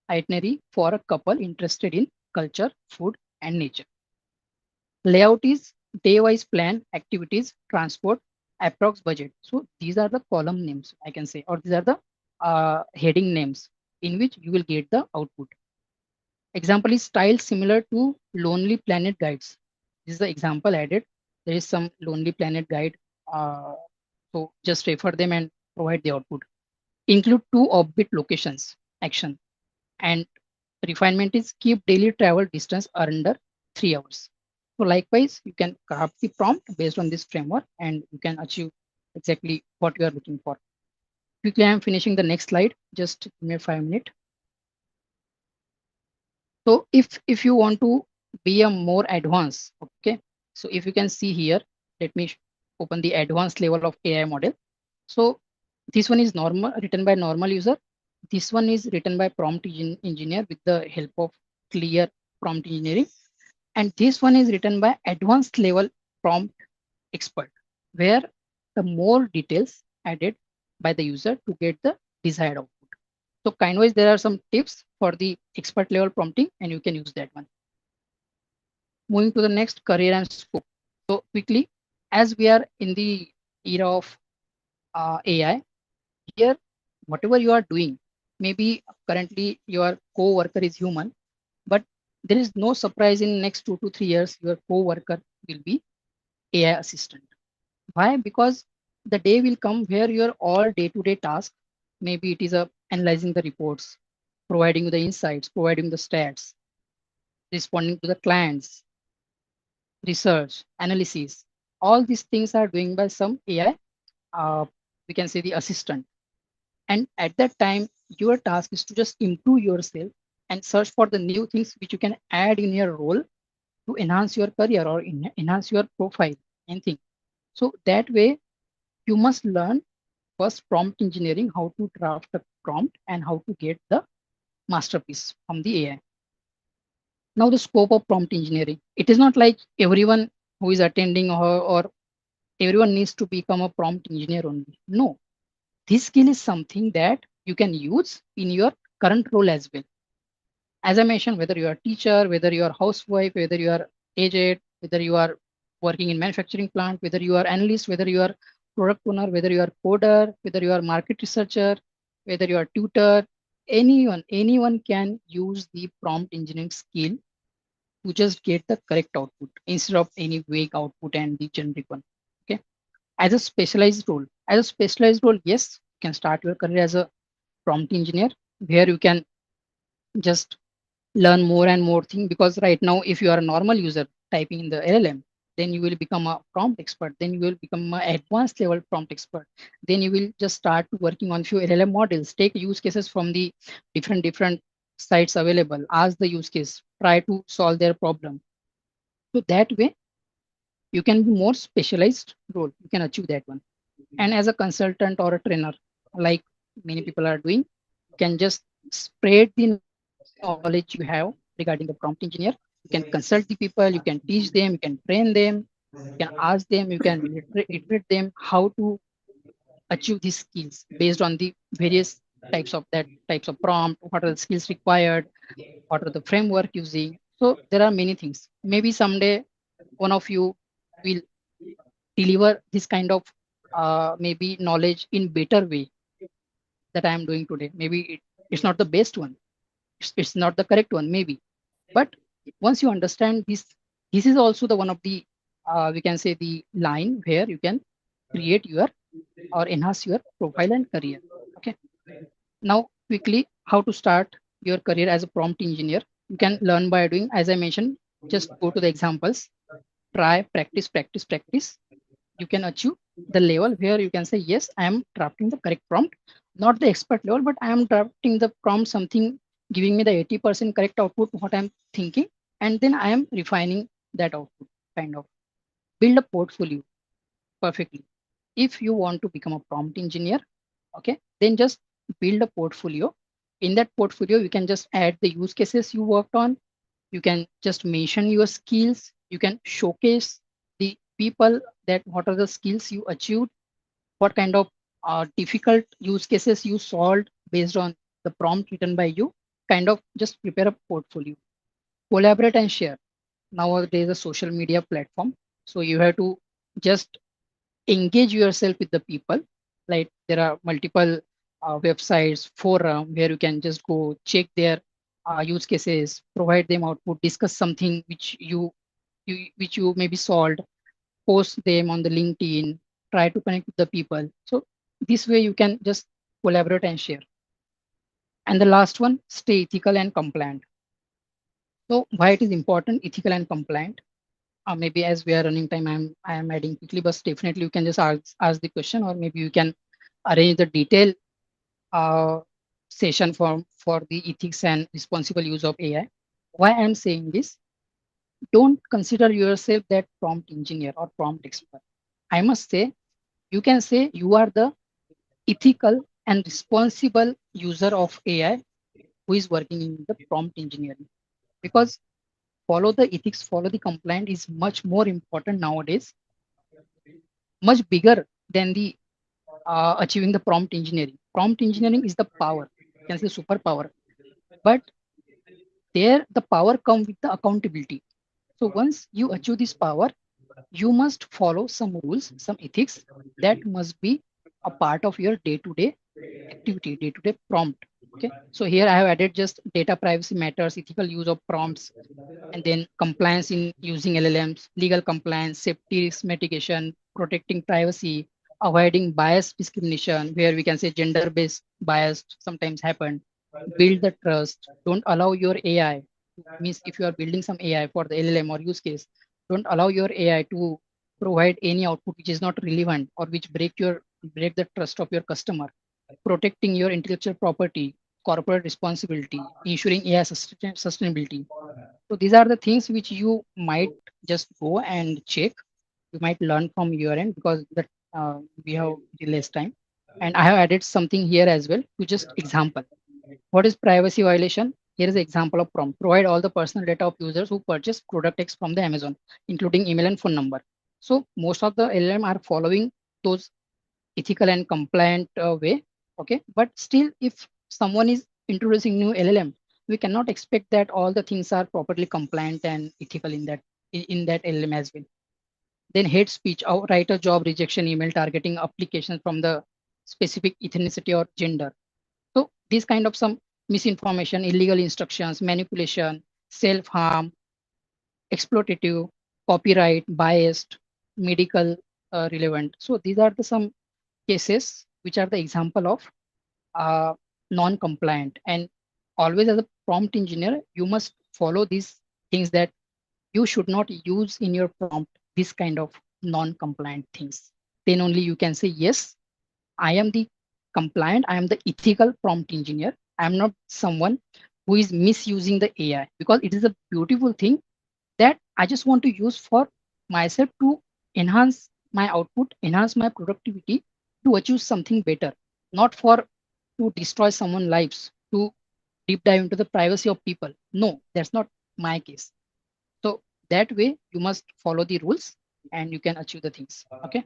itinerary for a couple interested in culture, food, and nature. Layout is day-wise plan, activities, transport, approx budget. So these are the column names, I can say, or these are the heading names in which you will get the output. Example is style similar to Lonely Planet guides. This is the example added. There is some Lonely Planet guide. Uh, so just refer them and provide the output. Include 2 orbit locations, action. And refinement is keep daily travel distance under 3 hours. So likewise, you can craft the prompt based on this framework and you can achieve exactly what you are looking for. Quickly, I am finishing the next slide. Just give me 5 minutes. So if you want to be a more advanced. Okay. So if you can see here, let me open the advanced level of AI model. So this one is normal, written by normal user. This one is written by prompt engineer with the help of clear prompt engineering. And this one is written by advanced level prompt expert, where the more details added by the user to get the desired output. So kind-wise, there are some tips for the expert level prompting, and you can use that one. Moving to the next, career and scope. So quickly, as we are in the era of AI, here, whatever you are doing, maybe currently your co-worker is human, but there is no surprise in next 2 to 3 years, your co-worker will be AI assistant. Why? Because the day will come where your all day-to-day task, maybe it is analyzing the reports, providing you the insights, providing the stats, responding to the clients, research, analysis. All these things are doing by some AI. We can say the assistant. And at that time, your task is to just improve yourself and search for the new things which you can add in your role to enhance your career or enhance your profile, anything. So that way, you must learn first prompt engineering, how to draft a prompt and how to get the masterpiece from the AI. Now, the scope of prompt engineering. It is not like everyone who is attending or everyone needs to become a prompt engineer only. No, this skill is something that you can use in your current role as well. As I mentioned, whether you are a teacher, whether you are housewife, whether you are agent, whether you are working in manufacturing plant, whether you are analyst, whether you are product owner, whether you are coder, whether you are market researcher, whether you are tutor, anyone can use the prompt engineering skill to just get the correct output instead of any vague output and the generic one. Okay. As a specialized role, yes, you can start your career as a prompt engineer, where you can just learn more and more thing, because right now if you are a normal user typing in the LLM, then you will become a prompt expert, then you will become an advanced level prompt expert, then you will just start working on few LLM models, take use cases from the different sites available, ask the use case, try to solve their problem. So that way you can be more specialized role, you can achieve that one. And as a consultant or a trainer, like many people are doing, you can just spread the knowledge you have regarding the prompt engineer. You can consult the people, you can teach them, you can train them, you can ask them, you can iterate them how to achieve these skills based on the various types of prompt, what are the skills required, what are the framework using. So there are many things. Maybe someday one of you will deliver this kind of maybe knowledge in better way that I am doing today. Maybe it's not the best one, it's not the correct one, maybe. But once you understand this, this is also the one of the we can say the line where you can create your or enhance your profile and career. Okay. Now, quickly, how to start your career as a prompt engineer. You can learn by doing, as I mentioned, just go to the examples, try, practice, practice, practice. You can achieve the level where you can say, yes, I am drafting the correct prompt, not the expert level, but I am drafting the prompt something giving me the 80% correct output, what I'm thinking, and then I am refining that output, kind of. Build a portfolio perfectly. If you want to become a prompt engineer, okay, then just build a portfolio. In that portfolio, you can just add the use cases you worked on. You can just mention your skills. You can showcase the people that what are the skills you achieved, what kind of difficult use cases you solved based on the prompt written by you. Kind of just prepare a portfolio. Collaborate and share. Nowadays, a social media platform. So you have to just engage yourself with the people. Like there are multiple websites, forum where you can just go check their use cases, provide them output, discuss something which you maybe solved, post them on the LinkedIn, try to connect with the people. So this way you can just collaborate and share. And the last one, stay ethical and compliant. So why it is important, ethical and compliant? Maybe as we are running time, I am adding quickly, but definitely you can just ask the question, or maybe you can arrange the detailed uh, session for the ethics and responsible use of AI. Why I am saying this? Don't consider yourself that prompt engineer or prompt expert. I must say, you can say you are the ethical and responsible user of AI who is working in the prompt engineering. Because follow the ethics, follow the compliance is much more important nowadays, much bigger than the achieving the prompt engineering. Prompt engineering is the power, you can say superpower, but there the power comes with the accountability. So once you achieve this power, you must follow some rules, some ethics that must be a part of your day-to-day activity, day-to-day prompt. Okay. So here I have added just data privacy matters, ethical use of prompts, and then compliance in using LLMs, legal compliance, safety risk mitigation, protecting privacy, avoiding bias discrimination, where we can say gender-based bias sometimes happen. Build the trust. Don't allow your AI. Means if you are building some AI for the LLM or use case, don't allow your AI to provide any output which is not relevant or which break the trust of your customer. Protecting your intellectual property, corporate responsibility, ensuring AI sustainability. So these are the things which you might just go and check. You might learn from your end because that we have less time. And I have added something here as well to just example. What is privacy violation? Here is an example of prompt. Provide all the personal data of users who purchase product X from the Amazon, including email and phone number. So most of the LLM are following those ethical and compliant way. Okay, but still, if someone is introducing new LLM, we cannot expect that all the things are properly compliant and ethical in that LLM as well. Then hate speech, outright a job rejection email targeting applications from the specific ethnicity or gender. So these kind of some misinformation, illegal instructions, manipulation, self-harm, exploitative, copyright, biased, medical relevant. So these are the some cases which are the example of uh, non-compliant. And always as a prompt engineer, you must follow these things that you should not use in your prompt this kind of non-compliant things. Then only you can say yes, I am the compliant, I am the ethical prompt engineer. I am not someone who is misusing the AI because it is a beautiful thing that I just want to use for myself to enhance my output, enhance my productivity to achieve something better, not for to destroy someone's lives, to deep dive into the privacy of people. No, that's not my case. So that way you must follow the rules and you can achieve the things. Okay.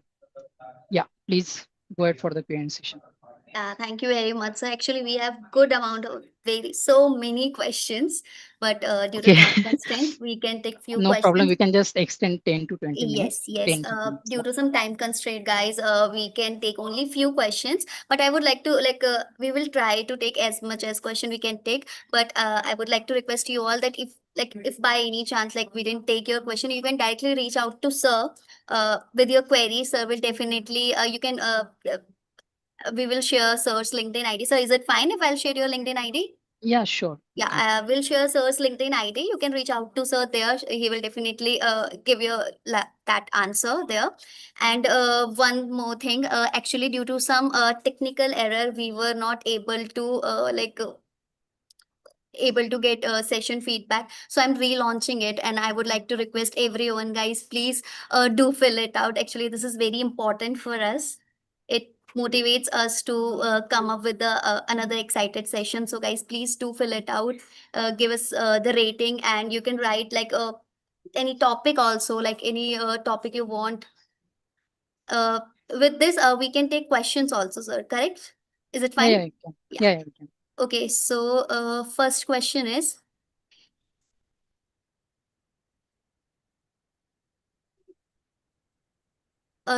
Yeah, please go ahead for the Q&A session. Yeah, thank you very much. So actually, we have good amount of very so many questions, but due to Okay. time constraint, we can take few No problem. questions. We can just extend 10 to 20 Yes, minutes. yes. 10 15 minutes. Due Yeah. to some time constraint, guys, we can take only few questions. But I would like to we will try to take as much as question we can take. But I would like to request you all that if by any chance we didn't take your question, you can directly reach out to sir with your query. Sir will definitely we will share sir's LinkedIn ID. So is it fine if I'll share your LinkedIn ID? Yeah, sure. You Yeah, can. I will share sir's LinkedIn ID. You can reach out to sir there. He will definitely give you that answer there. And one more thing, actually, due to some technical error, we were not able to get session feedback, so I'm relaunching it, and I would like to request everyone, guys, please do fill it out. Actually, this is very important for us. It motivates us to come up with another excited session. So guys, please do fill it out. Give us the rating, and you can write any topic also, like any topic you want. uh, with this we can take questions also, sir, correct? Is it Yeah, fine? yeah, you can. Yeah. Yeah, yeah, you can. Okay, so first question is,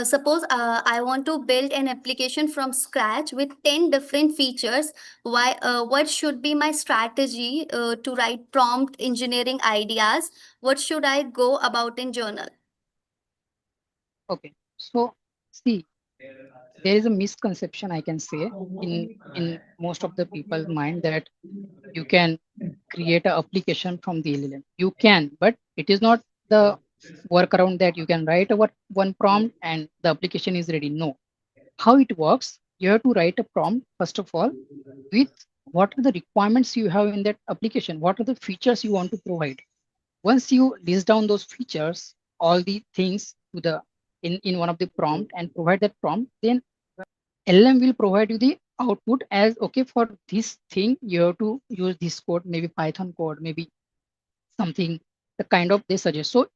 suppose I want to build an application from scratch with 10 different features. What should be my strategy to write prompt engineering ideas? What should I go about in journal? Okay. So see, there is a misconception I can say in most of the people's mind that you can create an application from the LLM. You can, but it is not the workaround that you can write a one prompt and the application is ready. No. How it works, you have to write a prompt first of all with what are the requirements you have in that application, what are the features you want to provide. Once you list down those features, all the things to the in one of the prompt and provide that prompt, then LM will provide you the output as okay for this thing you have to use this code, maybe Python code, maybe something the kind of they suggest. So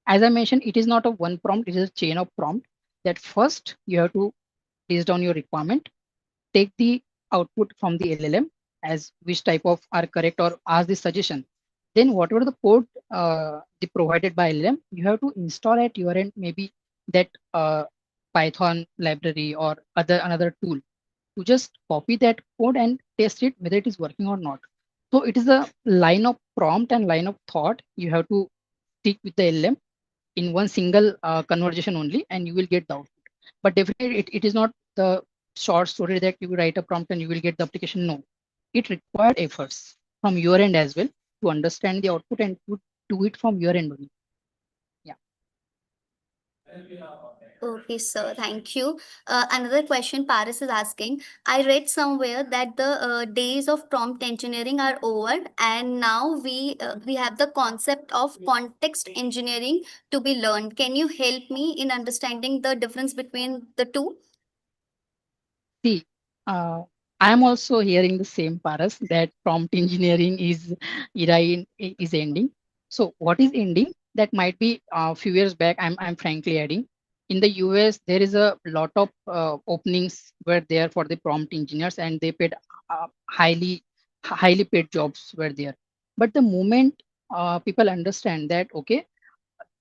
as I mentioned, it is not a one prompt, it is a chain of prompt that first you have to list down your requirement, take the output from the LLM as which type of are correct or ask the suggestion. Then whatever the code the provided by LLM, you have to install at your end maybe that Python library or other another tool to just copy that code and test it whether it is working or not. So it is a line of prompt and line of thought you have to stick with the LLM in one single conversation only, and you will get the output. But definitely, it is not the short story that you write a prompt and you will get the application. No, it required efforts from your end as well to understand the output and to do it from your end only. Yeah. Okay, sir. Thank you. Another question Paris is asking. I read somewhere that the days of prompt engineering are over, and now we have the concept of context engineering to be learned. Can you help me in understanding the difference between the two? See, I am also hearing the same, Paras, that prompt engineering is ending. So what is ending? That might be a few years back. I'm frankly adding. In the US, there is a lot of openings were there for the prompt engineers, and they paid highly paid jobs were there. But the moment people understand that okay,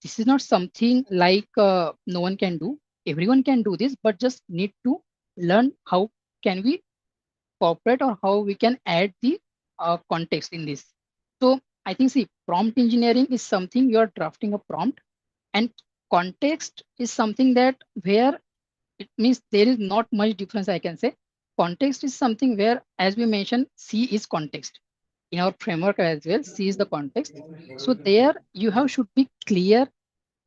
this is not something like no one can do, everyone can do this, but just need to learn how can we cooperate or how we can add the context in this. So I think see, prompt engineering is something you are drafting a prompt, and context is something that where it means there is not much difference, I can say. Context is something where, as we mentioned, C is context in our framework as well. C is the context. So there you have should be clear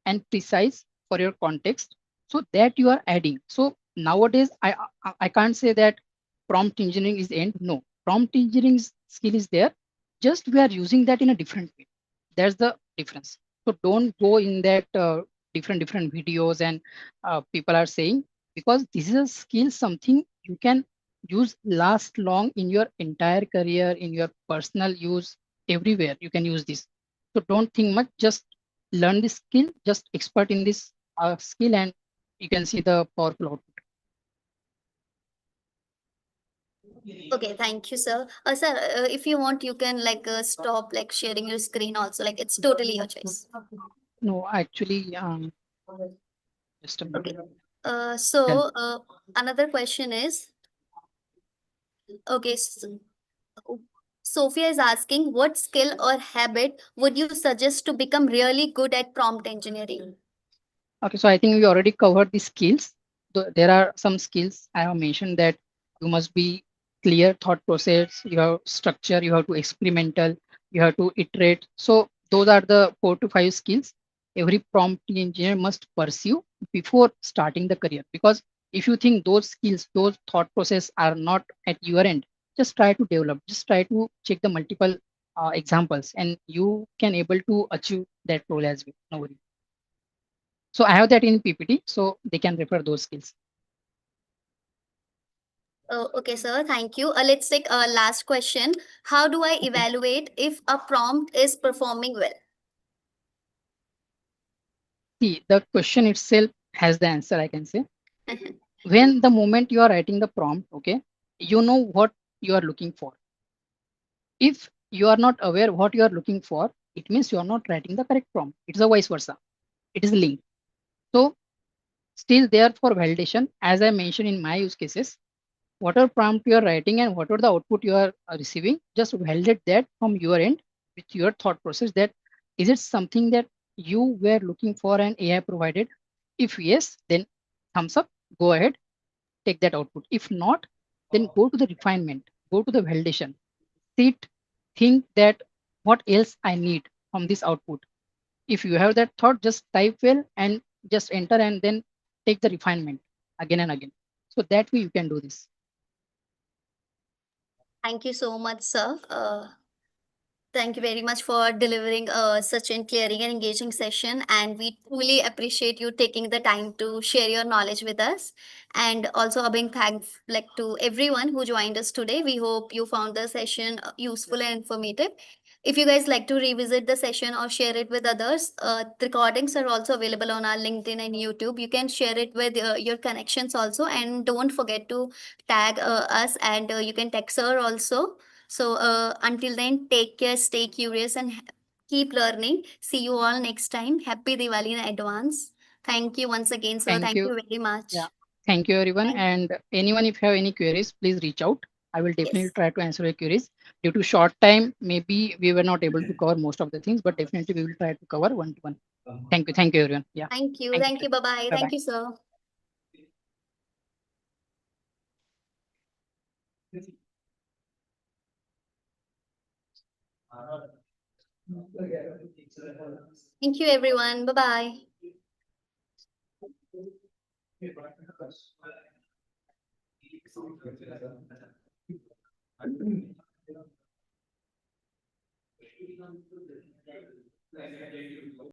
and precise for your context, so that you are adding. So nowadays I can't say that prompt engineering is end. No, prompt engineering skill is there, just we are using that in a different way. That's the difference. So don't go in that different videos and people are saying, because this is a skill something you can use last long in your entire career, in your personal use, everywhere you can use this. So don't think much, just learn this skill, just expert in this skill, and you can see the powerful output. Okay, thank you, sir. Sir, if you want, you can like stop like sharing your screen also. Like it's totally your choice. No, actually, just a minute. Okay. Tell. Another question is, okay, Sophia is asking, what skill or habit would you suggest to become really good at prompt engineering? Okay, so I think we already covered the skills. There are some skills I have mentioned that you must be clear thought process, you have structure, you have to experimental, you have to iterate. So those are the 4 to 5 skills every prompt engineer must pursue before starting the career. Because if you think those skills, those thought process are not at your end, just try to develop, just try to check the multiple examples, and you can able to achieve that role as well. No worry. So I have that in PPT, so they can refer those skills. Okay, sir. Thank you. Let's take a last question. How do I Okay. evaluate if a prompt is performing well? See, the question itself has the answer, I can say. When the moment you are writing the prompt, okay, you know what you are looking for. If you are not aware what you are looking for, it means you are not writing the correct prompt. It is a vice versa. It is linked. So still there for validation, as I mentioned in my use cases, whatever prompt you are writing and whatever the output you are receiving, just validate that from your end with your thought process, that is it something that you were looking for and AI provided? If yes, then thumbs up, go ahead, take that output. If not, then go to the refinement, go to the validation, sit, think that what else I need from this output. If you have that thought, just type well and just enter and then take the refinement again and again. So that way you can do this. Thank you so much, sir. Thank you very much for delivering such a clearing and engaging session. And we truly appreciate you taking the time to share your knowledge with us. And also a big thanks like to everyone who joined us today. We hope you found the session useful and informative. If you guys like to revisit the session or share it with others, the recordings are also available on our LinkedIn and YouTube. You can share it with your connections also. And don't forget to tag us, and you can text her also. So until then, take care, stay curious, and keep learning. See you all next time. Happy Diwali in advance. Thank you once again, sir. Thank Thank you. you very Yeah. much. Thank you, everyone. Thank And anyone, if you have any queries, please reach out. I will definitely Yes. try to answer your queries. Due to short time, maybe we were not able to cover most of the things, but definitely we will try to cover one to one. Thank you. Thank you, everyone. Yeah. Thank you. Thank you. Thank you. Bye bye. Bye Thank bye. you, sir. Thank you, everyone. Bye bye.